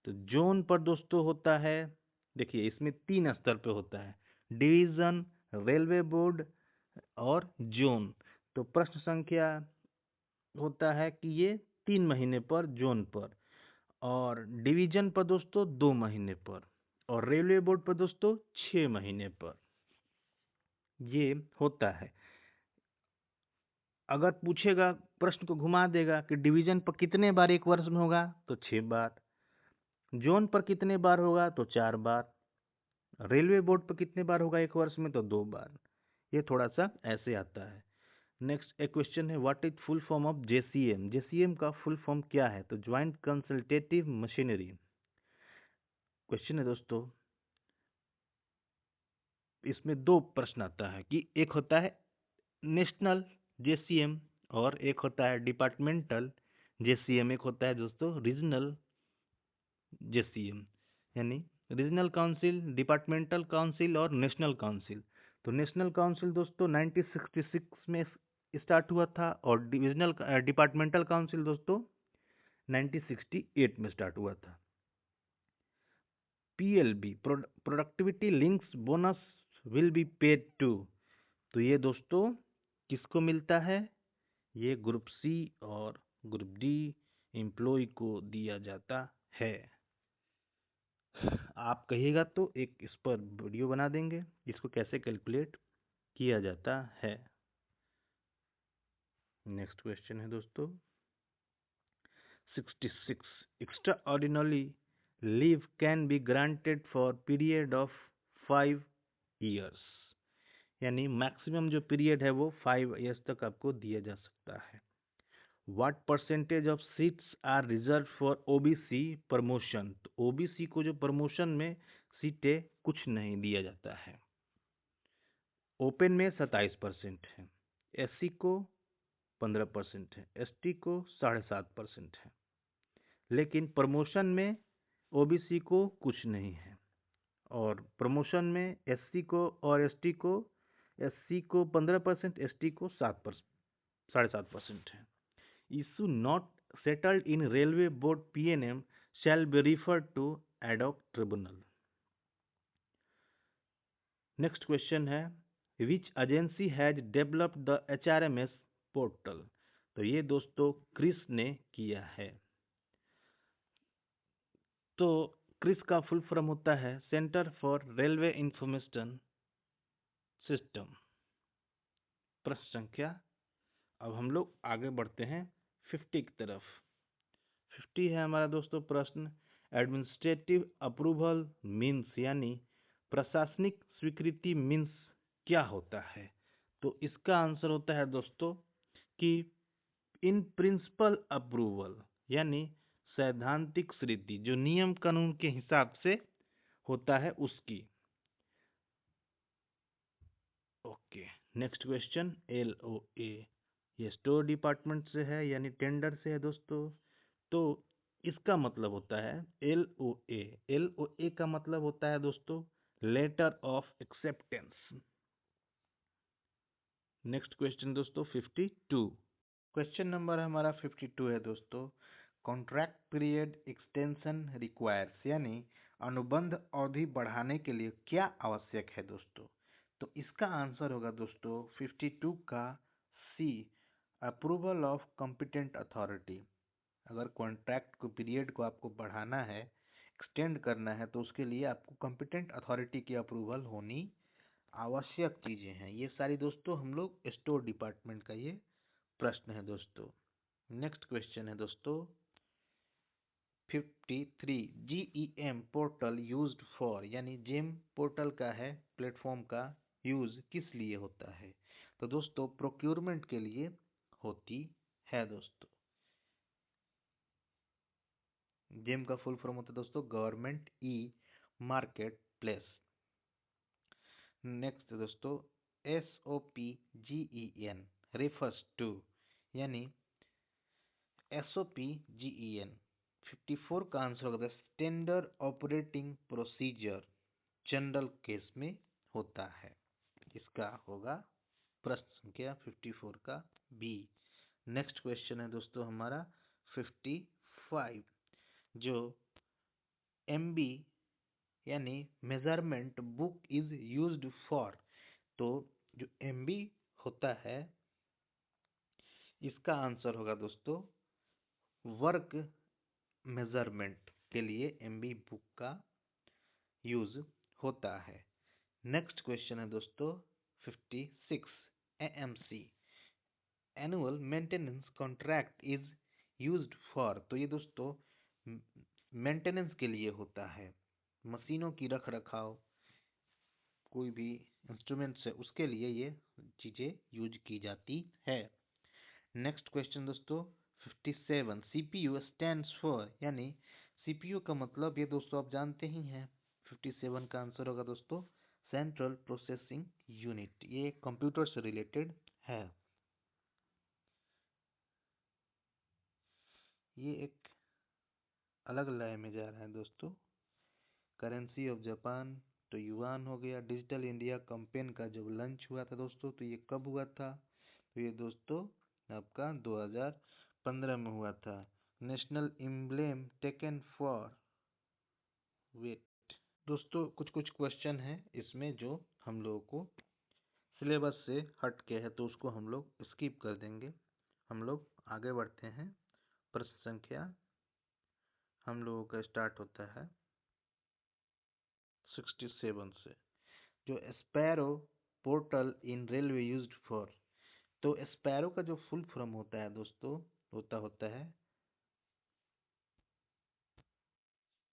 तो जोन पर दोस्तों होता है, देखिए इसमें 3 स्तर पे होता है, डिवीजन, रेलवे बोर्ड और जोन। तो प्रश्न संख्या होता है कि ये 3 महीने पर जोन पर, और डिवीजन पर दोस्तों 2 महीने पर, और रेलवे बोर्ड पर दोस्तों 6 महीने पर ये होता है। अगर पूछेगा, प्रश्न को घुमा देगा कि डिवीजन पर कितने बार एक वर्ष में होगा, तो 6 बार, जोन पर कितने बार होगा, तो 4 बार, रेलवे बोर्ड पर कितने बार होगा एक वर्ष में, तो 2 बार। ये थोड़ा सा ऐसे आता है। नेक्स्ट एक क्वेश्चन है, what is full form of JCM, JCM का फुल फॉर्म क्या है, तो ज्वाइंट कंसल्टेटिव मशीनरी। क्वेश्चन है दोस्तों, इसमें 2 प्रश्न आता है कि एक होता है नेशनल जेसीएम और एक होता है डिपार्टमेंटल जेसीएम, एक होता है दोस्तों रीजनल जेसीएम, यानी रीजनल काउंसिल, डिपार्टमेंटल काउंसिल और नेशनल काउंसिल। तो नेशनल काउंसिल दोस्तों 1966 में स्टार्ट हुआ था, और डिविजनल डिपार्टमेंटल काउंसिल दोस्तों 1968 में स्टार्ट हुआ था। PLB, productivity links bonus will be paid to. तो ये दोस्तों किसको मिलता है, ये ग्रुप सी और ग्रुप डी एम्प्लॉय को दिया जाता है। आप कहिएगा तो एक इस पर वीडियो बना देंगे इसको कैसे कैलकुलेट किया जाता है। नेक्स्ट क्वेश्चन है दोस्तों 66, extra ordinary leave can be granted for period of 5 years, यानी मैक्सिमम जो पीरियड है वो 5 ईयर्स तक आपको दिया जा सकता है। What percentage of seats are reserve for OBC promotion, तो ओबीसी को जो प्रमोशन में सीटें कुछ नहीं दिया जाता है। ओपन में 27% है, एससी को 15% है, एसटी को 7.5% है, लेकिन प्रमोशन में ओबीसी को कुछ नहीं है, और प्रमोशन में एससी को और एसटी को, एससी को 15%, एसटी को 7.5% है। Issue not settled in railway board PNM shall be referred to adhoc tribunal. Next question है, which agency has developed the HRMS portal, तो ये दोस्तों क्रिस ने किया है। तो क्रिस का फुल फॉर्म होता है centre for railway information system. प्रश्न संख्या, अब हम लोग आगे बढ़ते हैं 50 की तरफ। 50 है हमारा दोस्तों प्रश्न, एडमिनिस्ट्रेटिव अप्रूवल मीन्स यानी प्रशासनिक स्वीकृति मीन्स क्या होता है? तो इसका आंसर होता है दोस्तों कि इन प्रिंसिपल अप्रूवल यानी सैद्धांतिक स्वीकृति जो नियम कानून के हिसाब से होता है उसकी। ओके, नेक्स्ट क्वेश्चन, LOA, ये स्टोर डिपार्टमेंट से है यानी टेंडर से है दोस्तों। तो इसका मतलब होता है LOA। LOA का मतलब होता है दोस्तों letter of acceptance. Next question दोस्तों 52। क्वेश्चन नंबर हमारा 52 है दोस्तों, कॉन्ट्रैक्ट पीरियड एक्सटेंशन रिक्वायर्स यानी अनुबंध अवधि बढ़ाने के लिए क्या आवश्यक है दोस्तों? तो इसका आंसर होगा दोस्तों 52 का C, approval of competent authority. अगर कॉन्ट्रैक्ट को पीरियड को आपको बढ़ाना है, एक्सटेंड करना है, तो उसके लिए आपको कॉम्पिटेंट अथॉरिटी की अप्रूवल होनी आवश्यक चीजें हैं। ये सारी दोस्तों हम लोग स्टोर डिपार्टमेंट का ये प्रश्न है दोस्तों। नेक्स्ट क्वेश्चन है दोस्तों 53, GEM पोर्टल यूज्ड फॉर यानी जेम पोर्टल का है प्लेटफॉर्म का यूज किस लिए होता है? तो दोस्तों प्रोक्योरमेंट के लिए होती है दोस्तों। जेम का फुल फॉर्म होता है दोस्तों government e market place. Next दोस्तों SOPGEN रेफर्स टू यानी SOPGEN 54 का आंसर होगा standard operating procedure general case में होता है। इसका होगा प्रश्न संख्या 54 का B। नेक्स्ट क्वेश्चन है दोस्तों हमारा 55, जो MB यानी measurement book is used for. तो जो MB होता है इसका आंसर होगा दोस्तों वर्क मेजरमेंट के लिए MB बुक का यूज होता है। नेक्स्ट क्वेश्चन है दोस्तों 56, AMC annual maintenance contract is used for. तो ये दोस्तों मेंटेनेंस के लिए होता है, मशीनों की रख रखाव, कोई भी इंस्ट्रूमेंट्स है उसके लिए ये चीजें यूज की जाती है। नेक्स्ट क्वेश्चन दोस्तों 57, CPU स्टैंड्स फॉर यानी CPU का मतलब ये दोस्तों आप जानते ही हैं। 57 का आंसर होगा दोस्तों सेंट्रल प्रोसेसिंग यूनिट, ये कंप्यूटर से रिलेटेड है। ये एक अलग लय में जा रहा है दोस्तों। करेंसी ऑफ जापान तो युआन हो गया। डिजिटल इंडिया कैंपेन का जब लॉन्च हुआ था दोस्तों तो ये कब हुआ था? तो ये दोस्तों आपका 2015 में हुआ था। National emblem taken for wait. दोस्तों कुछ कुछ क्वेश्चन है इसमें जो हम लोगों को सिलेबस से हट के है तो उसको हम लोग स्किप कर देंगे। हम लोग आगे बढ़ते हैं। प्रश्न संख्या हम लोगों का स्टार्ट होता है 67 से, जो sparrow portal in railway used for. तो स्पैरो का जो फुल फॉर्म होता है दोस्तों होता है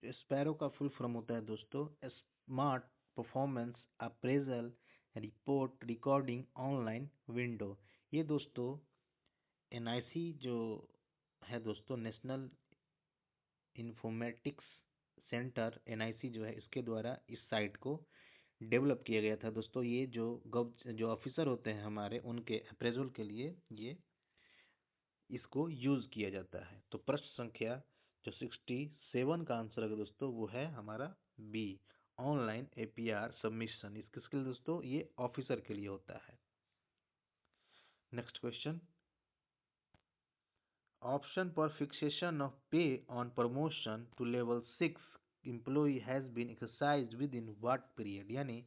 स्पैरो का फुल फॉर्म होता है दोस्तों smart performance appraisal report recording online window. ये दोस्तों NIC जो है दोस्तों नेशनल इंफॉर्मेटिक्स सेंटर NIC जो है इसके द्वारा इस साइट को डेवलप किया गया था दोस्तों। ये जो ऑफिसर होते हैं हमारे उनके अप्रेजल के लिए ये इसको यूज किया जाता है। तो प्रश्न संख्या जो 67 का आंसर है दोस्तों वो है हमारा B, ऑनलाइन APR सबमिशन। इस किसके लिए दोस्तों? ये ऑफिसर के लिए होता है। नेक्स्ट क्वेश्चन, ऑप्शन पर fixation of pay on promotion to level 6 employ has been exercised within what period. यानी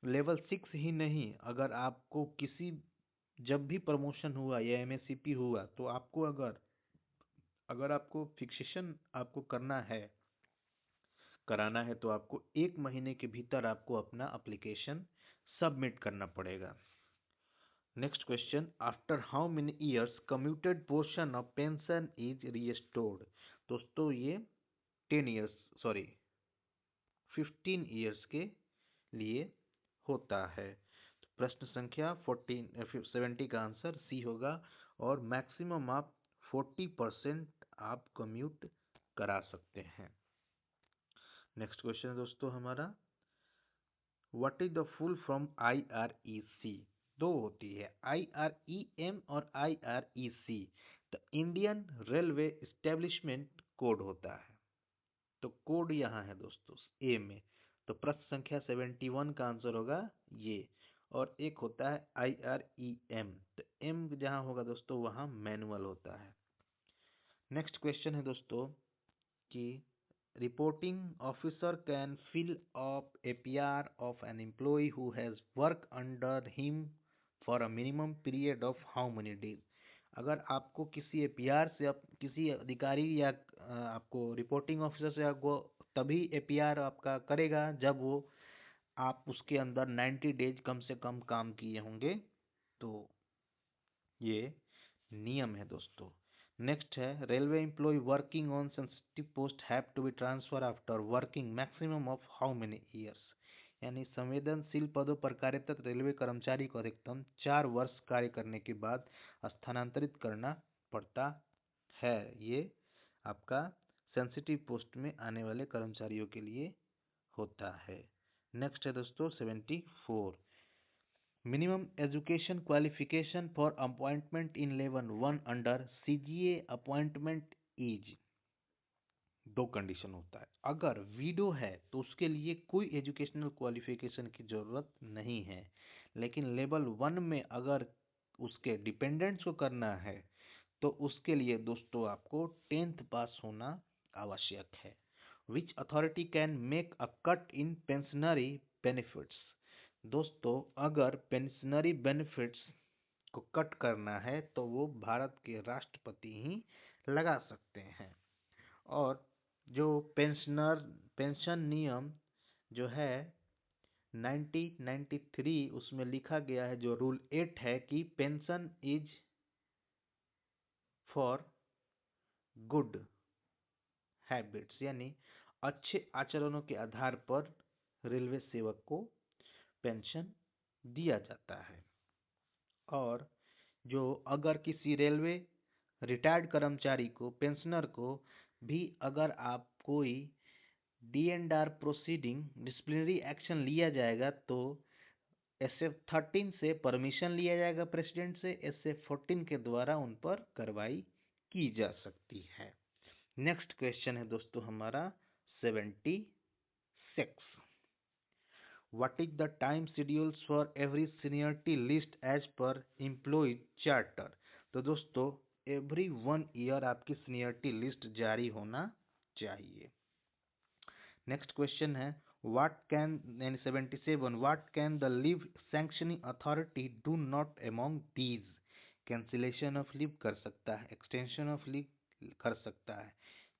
लेवल 6 ही नहीं, अगर आपको किसी जब भी प्रमोशन हुआ या MSCP हुआ तो आपको अगर अगर आपको फिक्सेशन आपको करना है कराना है तो आपको 1 महीने के भीतर आपको अपना एप्लीकेशन सबमिट करना पड़ेगा। Next question, after how many years commuted portion of pension is restored. दोस्तों ये 15 ईयर्स के लिए होता है। तो प्रश्न संख्या 70 का आंसर सी होगा और मैक्सिमम आप 40% आप कम्यूट करा सकते हैं। नेक्स्ट क्वेश्चन है दोस्तों हमारा, what is the full from IREC। दो होती है, IREM और IREC। The Indian railway establishment code होता है। तो कोड यहाँ है दोस्तों ए में। तो प्रश्न संख्या 71 का आंसर होगा ये। और एक होता है IREM। तो एम जहाँ होगा दोस्तों वहाँ मैनुअल होता है। नेक्स्ट क्वेश्चन है दोस्तों कि reporting officer can fill up APR of an employee who has worked under him for a minimum period of how many days। अगर आपको किसी APR से किसी अधिकारी या आपको रिपोर्टिंग ऑफिसर से आपको तभी APR आपका करेगा जब वो आप उसके अंदर 90 डेज कम से कम काम किए होंगे। तो ये नियम है दोस्तों। नेक्स्ट है, railway employ working on sensitive post have to be transfer after working maximum of how many years. यानी संवेदनशील पदों पर कार्यरत रेलवे कर्मचारी को अधिकतम 4 वर्ष कार्य करने के बाद स्थानांतरित करना पड़ता है। ये आपका सेंसिटिव पोस्ट में आने वाले कर्मचारियों के लिए होता है। नेक्स्ट है दोस्तों 74, minimum education qualification for appointment in level 1 under CGA appointment is. दो कंडीशन होता है, अगर विडो है तो उसके लिए कोई एजुकेशनल क्वालिफिकेशन की जरूरत नहीं है, लेकिन लेवल 1 में अगर उसके डिपेंडेंट्स को करना है तो उसके लिए दोस्तों आपको 10th पास होना आवश्यक है। Which authority can make a cut in pensionary benefits. दोस्तों अगर पेंशनरी बेनिफिट्स को कट करना है तो वो भारत के राष्ट्रपति ही लगा सकते हैं। और जो पेंशन नियम जो है 1993 उसमें लिखा गया है, जो रूल 8 है कि pension is for good habits, यानी अच्छे आचरणों के आधार पर रेलवे सेवक को पेंशन दिया जाता है। और जो अगर किसी रेलवे रिटायर्ड कर्मचारी को, पेंशनर को भी अगर आप कोई D&R प्रोसीडिंग डिसिप्लिनरी एक्शन लिया जाएगा तो SF13 से परमिशन लिया जाएगा प्रेसिडेंट से, SF14 के द्वारा उन पर कार्रवाई की जा सकती है। नेक्स्ट क्वेश्चन है दोस्तों हमारा 76, what is the time schedules for every seniority list as per employ charter. तो दोस्तों एवरी 1 ईयर आपकी सीनियरिटी लिस्ट जारी होना चाहिए। नेक्स्ट क्वेश्चन है, what can 77, what can the leave sanctioning authority do not among these. Cancellation of leave कर सकता है, एक्सटेंशन ऑफ लीव कर सकता है,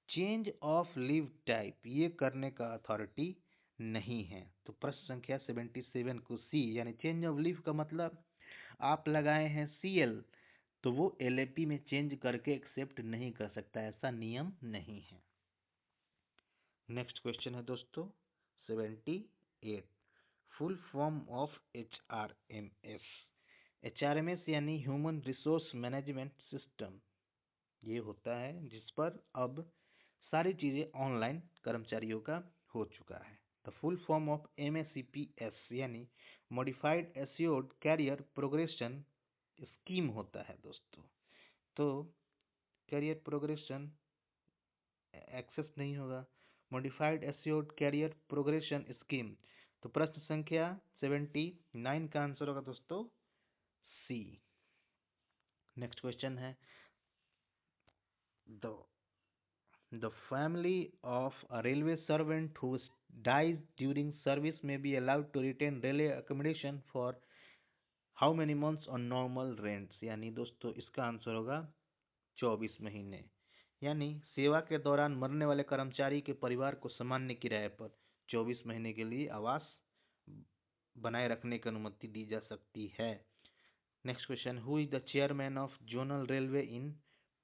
चेंज ऑफ लीव टाइप ये करने का अथॉरिटी नहीं है। तो प्रश्न संख्या 77 को सी, यानी चेंज ऑफ लीव का मतलब आप लगाए हैं CL तो वो LAP में चेंज करके एक्सेप्ट नहीं कर सकता, ऐसा नियम नहीं है। नेक्स्ट क्वेश्चन है दोस्तों 78, full form of HRMS। HRMS यानी ह्यूमन रिसोर्स मैनेजमेंट सिस्टम ये होता है जिस पर अब सारी चीज़ें ऑनलाइन कर्मचारियों का हो चुका है। The full form of MACPS यानी modified assured career progression scheme होता है दोस्तों। तो कैरियर प्रोग्रेशन एक्सेस नहीं होगा, modified assured career progression scheme. तो प्रश्न संख्या 79 का आंसर होगा दोस्तों सी। नेक्स्ट क्वेश्चन है, The family of a railway servant who dies during service may be allowed to retain railway accommodation for how many months on normal rents। यानी दोस्तों इसका आंसर होगा 24 महीने। यानी सेवा के दौरान मरने वाले कर्मचारी के परिवार को सामान्य किराए पर 24 महीने के लिए आवास बनाए रखने की अनुमति दी जा सकती है। Next question, who is the chairman of zonal railway in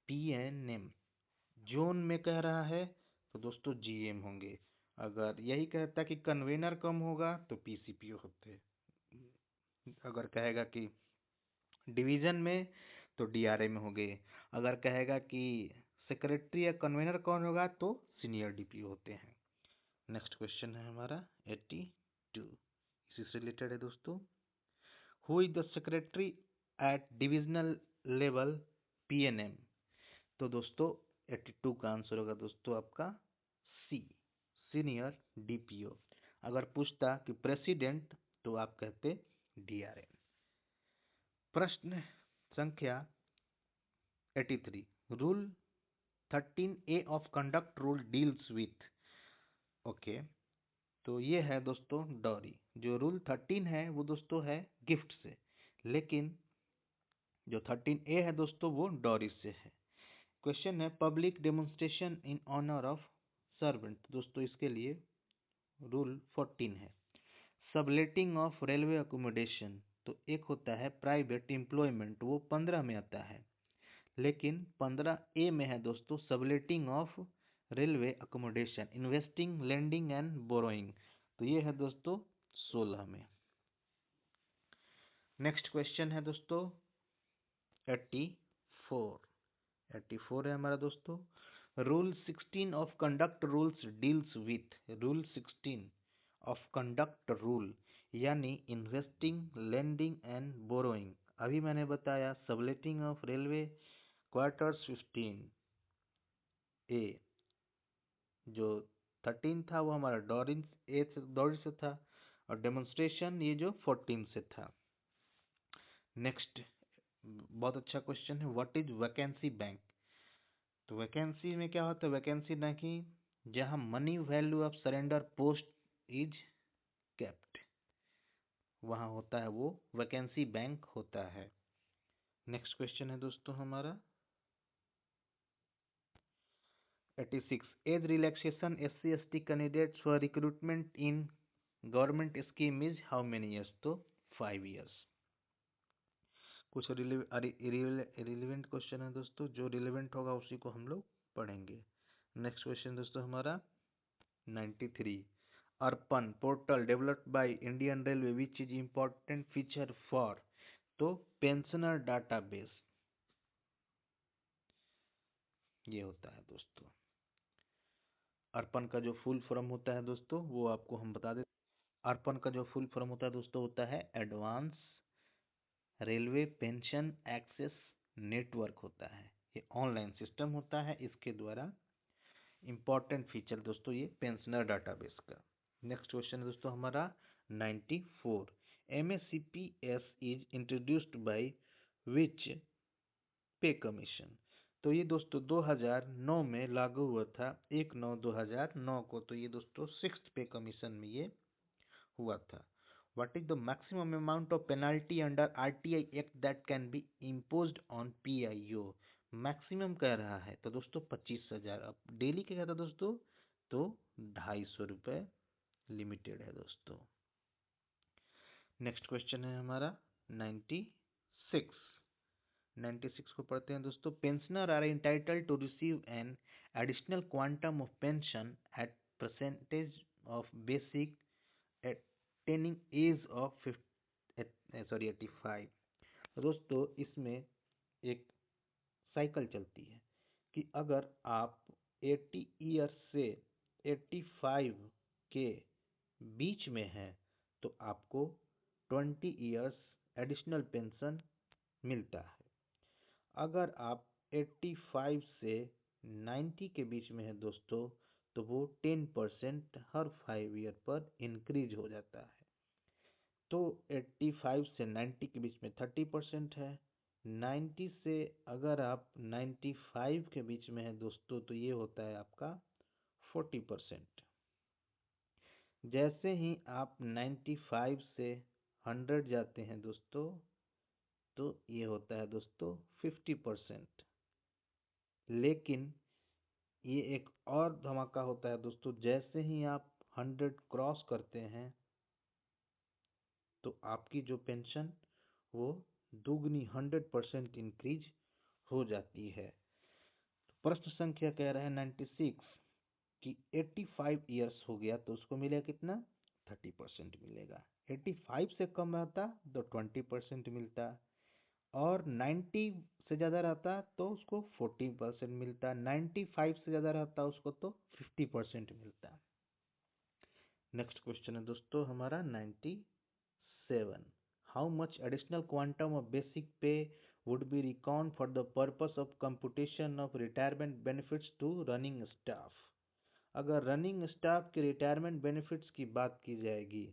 PNM? Zone में कह रहा है तो दोस्तों जीएम होंगे। अगर यही कहता कि कन्वेनर कम होगा तो पीसीपीओ होते। अगर कहेगा कि डिवीजन में तो डीआरएम हो गए। अगर कहेगा कि सेक्रेटरी या कन्वेनर कौन होगा तो सीनियर डीपीओ होते हैं। नेक्स्ट क्वेश्चन है हमारा 82, इसी से रिलेटेड है दोस्तों। Who is the secretary at divisional level PNM? तो दोस्तों 82 का आंसर होगा दोस्तों आपका सी, सीनियर डीपीओ। अगर पूछता कि प्रेसिडेंट तो आप कहते डीआरएम। प्रश्न संख्या 83, rule 13A of conduct rule deals with. Okay, तो ये है दोस्तों डॉरी। जो रूल 13 है वो दोस्तों है गिफ्ट से, लेकिन जो 13A है दोस्तों वो डॉरी से है। क्वेश्चन है public demonstration in honour of servant. दोस्तों इसके लिए रूल 14 है। सबलेटिंग ऑफ रेलवे अकोमोडेशन, तो एक होता है प्राइवेट एम्प्लॉयमेंट, वो 15 में आता है, लेकिन 15A में है दोस्तों subletting of railway accommodation, investing, lending and borrowing, तो ये है दोस्तों 16 में। नेक्स्ट क्वेश्चन है दोस्तों 84 है हमारा दोस्तों। Rule 16 of conduct rules deals with. Rule 16 of conduct rule यानी इन्वेस्टिंग, लैंडिंग एंड बोरोइंग। अभी मैंने बताया subletting of railway quarters 15A, जो 13 था वो हमारा डॉरी से था, और डेमोन्स्ट्रेशन ये जो 14 से था। नेक्स्ट बहुत अच्छा क्वेश्चन है, व्हाट इज वैकेंसी बैंक? तो वैकेंसी में क्या होता है? वैकेंसी ना कि जहां money value of surrender post is kept, वहां होता है वो वैकेंसी बैंक होता है। नेक्स्ट क्वेश्चन है दोस्तों हमारा 86, age relaxation SC/ST candidates for recruitment in government scheme is how many years? तो 5 ईयर्स। कुछ रिलेवेंट क्वेश्चन है दोस्तों, जो रिलेवेंट होगा उसी को हम लोग पढ़ेंगे। नेक्स्ट क्वेश्चन दोस्तों हमारा 93, Arpan portal developed by Indian railway which is important feature for? तो पेंशनर डाटाबेस ये होता है दोस्तों। अर्पण का जो फुल फॉर्म होता है दोस्तों वो आपको हम बता दें। अर्पण का जो फुल फॉर्म होता है दोस्तों होता है advance railway pension access network होता है। ये ऑनलाइन सिस्टम होता है, इसके द्वारा इंपॉर्टेंट फीचर दोस्तों ये पेंशनर डाटाबेस का। नेक्स्ट क्वेश्चन है दोस्तों हमारा 94, MACPS is introduced by which पे कमीशन? तो ये दोस्तों 2009 में लागू हुआ था, 1/9/2009 को। तो ये दोस्तों 6th पे कमीशन में ये हुआ था। What is the maximum amount of penalty under RTI act that can be imposed on PIO? Maximum कह रहा है तो दोस्तों 25,000। अब डेली क्या कहता है दोस्तों? तो 250 रुपये लिमिटेड है दोस्तों। नेक्स्ट क्वेश्चन है हमारा 96। 96 को पढ़ते हैं दोस्तों। Pensioner are entitled to receive an additional quantum of pension at percentage of basic attaining age of 85। दोस्तों इसमें एक साइकिल चलती है कि अगर आप 80 ईयर्स से 85 के बीच में हैं तो आपको 20 ईयर्स एडिशनल पेंशन मिलता है। अगर आप 85 से 90 के बीच में है दोस्तों तो वो 10% हर 5 ईयर पर इंक्रीज हो जाता है। तो 85 से 90 के बीच में 30% है। 90 से अगर आप 95 के बीच में है दोस्तों तो ये होता है आपका 40%। जैसे ही आप 95 से 100 जाते हैं दोस्तों तो ये होता है दोस्तों 50%। लेकिन ये एक और धमाका होता है दोस्तों, जैसे ही आप 100 क्रॉस करते हैं तो आपकी जो पेंशन वो दुगनी 100% इंक्रीज हो जाती है। तो प्रश्न संख्या कह रहा है 96 कि 85 ईयर्स हो गया तो उसको मिलेगा कितना, 30% मिलेगा। 85 से कम रहता तो 20% मिलता, और 90 से ज़्यादा रहता तो उसको 40% मिलता, 95 से ज़्यादा रहता उसको तो 50% मिलता। नेक्स्ट क्वेश्चन है दोस्तों हमारा 97। How much additional quantum of basic pay would be record for the purpose of computation of retirement benefits to running staff. अगर रनिंग स्टाफ के रिटायरमेंट बेनिफिट्स की बात की जाएगी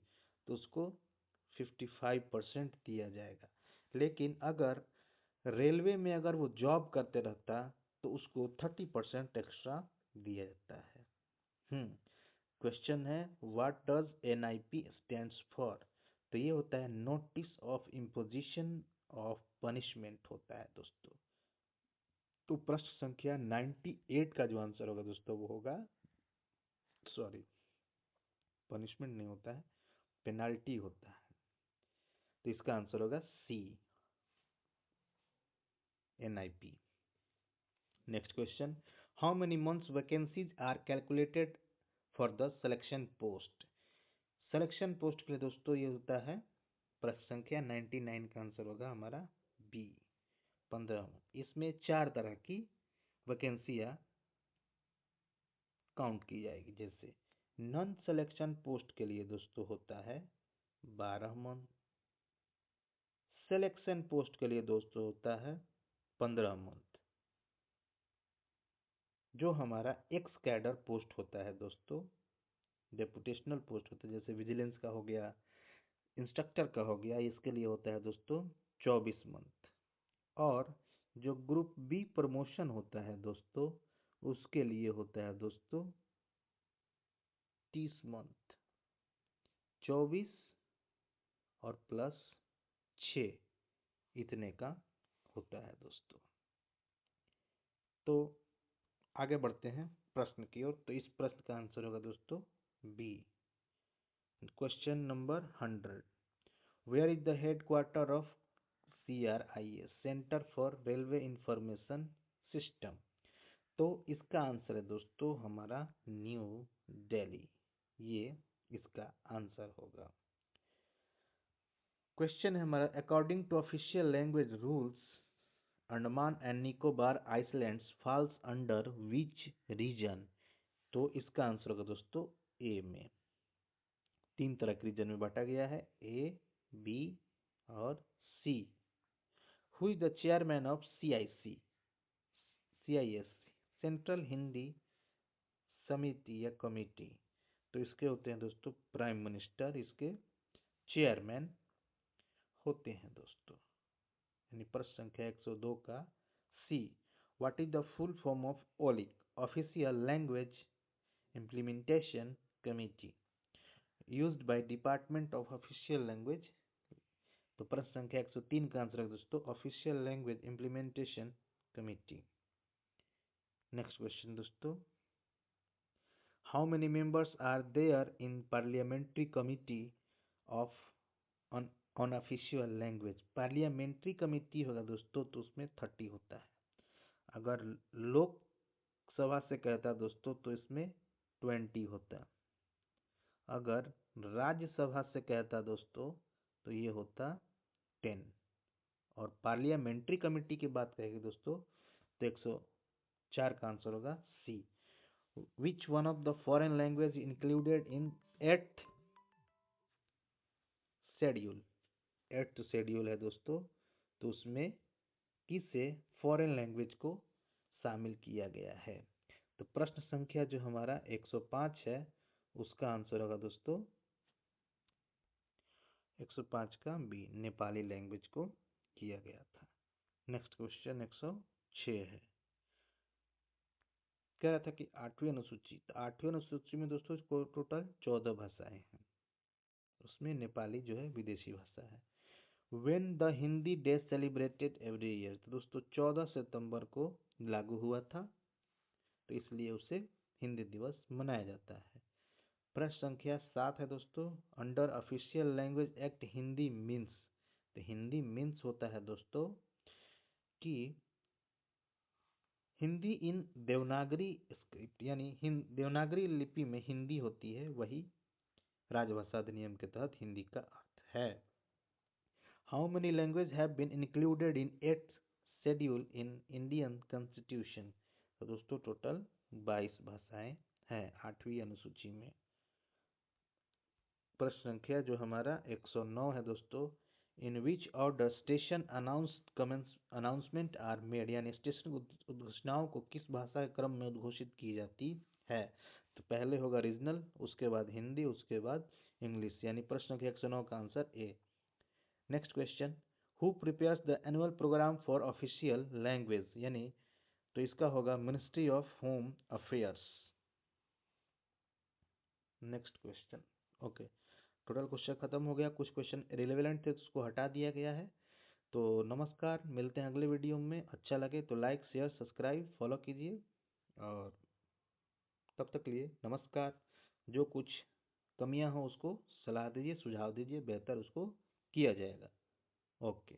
तो उसको 55% दिया जाएगा, लेकिन अगर रेलवे में अगर वो जॉब करते रहता तो उसको 30% एक्स्ट्रा दिया जाता है। क्वेश्चन है what does NIP stands for. तो ये होता है notice of imposition of punishment होता है दोस्तों। तो प्रश्न संख्या 98 का जो आंसर होगा दोस्तों वो होगा, सॉरी, पनिशमेंट नहीं होता है, पेनाल्टी होता है। तो इसका आंसर होगा C, NIP। Next question, how many months vacancies are calculated for the selection post. Selection post के लिए दोस्तों ये होता है, प्रश्न संख्या 99 का आंसर होगा हमारा बी, 15। इसमें 4 तरह की वैकेंसियाँ काउंट की जाएगी। जैसे नॉन सिलेक्शन पोस्ट के लिए दोस्तों होता है 12 मंथ, सिलेक्शन पोस्ट के लिए दोस्तों होता है 15 मंथ। जो हमारा एक्स कैडर पोस्ट होता है दोस्तों, डेपुटेशनल पोस्ट होता है, जैसे विजिलेंस का हो गया, इंस्ट्रक्टर का हो गया, इसके लिए होता है दोस्तों 24 मंथ। और जो ग्रुप बी प्रमोशन होता है दोस्तों, उसके लिए होता है दोस्तों 30 मंथ, 24 और प्लस 6 इतने का होता है दोस्तों। तो आगे बढ़ते हैं प्रश्न की ओर। तो इस प्रश्न का आंसर होगा दोस्तों B. Question number 100, where is the headquarter of CRIS, centre for railway information system. तो इसका आंसर है दोस्तों हमारा न्यू दिल्ली, ये इसका आंसर होगा। क्वेश्चन है हमारा, according to official language rules Andaman and Nicobar islands falls under which region. तो इसका आंसर होगा दोस्तों ए में। 3 तरह के रीजन में बांटा गया है, ए, बी और C. Who is the chairman of CIS, central Hindi समिति या कमिटी। तो इसके होते हैं दोस्तों प्राइम मिनिस्टर, इसके चेयरमैन होते हैं दोस्तों। यानी प्रश्न संख्या 102 का C. What is the full form of OLIC, official language implementation committee, used by department of official language. तो प्रश्न संख्या 103 का आंसर है दोस्तों official language implementation committee. Next question दोस्तों, how many members are there in parliamentary committee of on official language. Parliamentary committee होगा दोस्तों तो उसमें 30 होता है। अगर लोकसभा से कहता है दोस्तों तो इसमें 20 होता है। अगर राज्यसभा से कहता दोस्तों तो ये होता 10। और पार्लियामेंट्री कमिटी की बात करेंगे दोस्तों तो 104 का आंसर होगा C. Which one of the foreign language included in 8th schedule. 8th schedule है दोस्तों, तो उसमें किसे फॉरेन लैंग्वेज को शामिल किया गया है। तो प्रश्न संख्या जो हमारा 105 है उसका आंसर होगा दोस्तों 105 का बी, नेपाली लैंग्वेज को किया गया था। नेक्स्ट क्वेश्चन 106 है, कह रहा था कि 8वीं अनुसूची, तो 8वीं अनुसूची में दोस्तों टोटल 14 भाषाएं हैं, उसमें नेपाली जो है विदेशी भाषा है। When the Hindi day celebrated every year, तो दोस्तों 14 सितंबर को लागू हुआ था। तो इसलिए उसे हिंदी दिवस मनाया जाता है। प्रश्न संख्या 7 है दोस्तों, under official language act Hindi means. तो हिंदी मीन्स होता है दोस्तों कि हिंदी इन देवनागरी स्क्रिप्ट, यानी देवनागरी लिपि में हिंदी होती है, वही राजभाषा अधिनियम के तहत हिंदी का अर्थ है। How many language have been included in 8th schedule in Indian constitution. तो दोस्तों टोटल 22 भाषाएं हैं 8वीं अनुसूची में। प्रश्न संख्या जो हमारा 109 है दोस्तों, in which order station announcement are made, यानी स्टेशन उद्घोषणाओं को किस भाषा के क्रम में उद्घोषित की जाती है। तो पहले होगा रीजनल, उसके बाद हिंदी, उसके बाद इंग्लिश, यानी प्रश्न संख्या 109 का answer A. Next question, who prepares the annual program for official language, यानी तो इसका होगा ministry of home affairs. Next question, okay, total question खत्म हो गया, कुछ क्वेश्चन रिलेवेंट थे उसको हटा दिया गया है। तो नमस्कार, मिलते हैं अगले वीडियो में। अच्छा लगे तो लाइक शेयर सब्सक्राइब फॉलो कीजिए, और तब तक के लिए नमस्कार। जो कुछ कमियां हो उसको सलाह दीजिए, सुझाव दीजिए, बेहतर उसको किया जाएगा। ओके।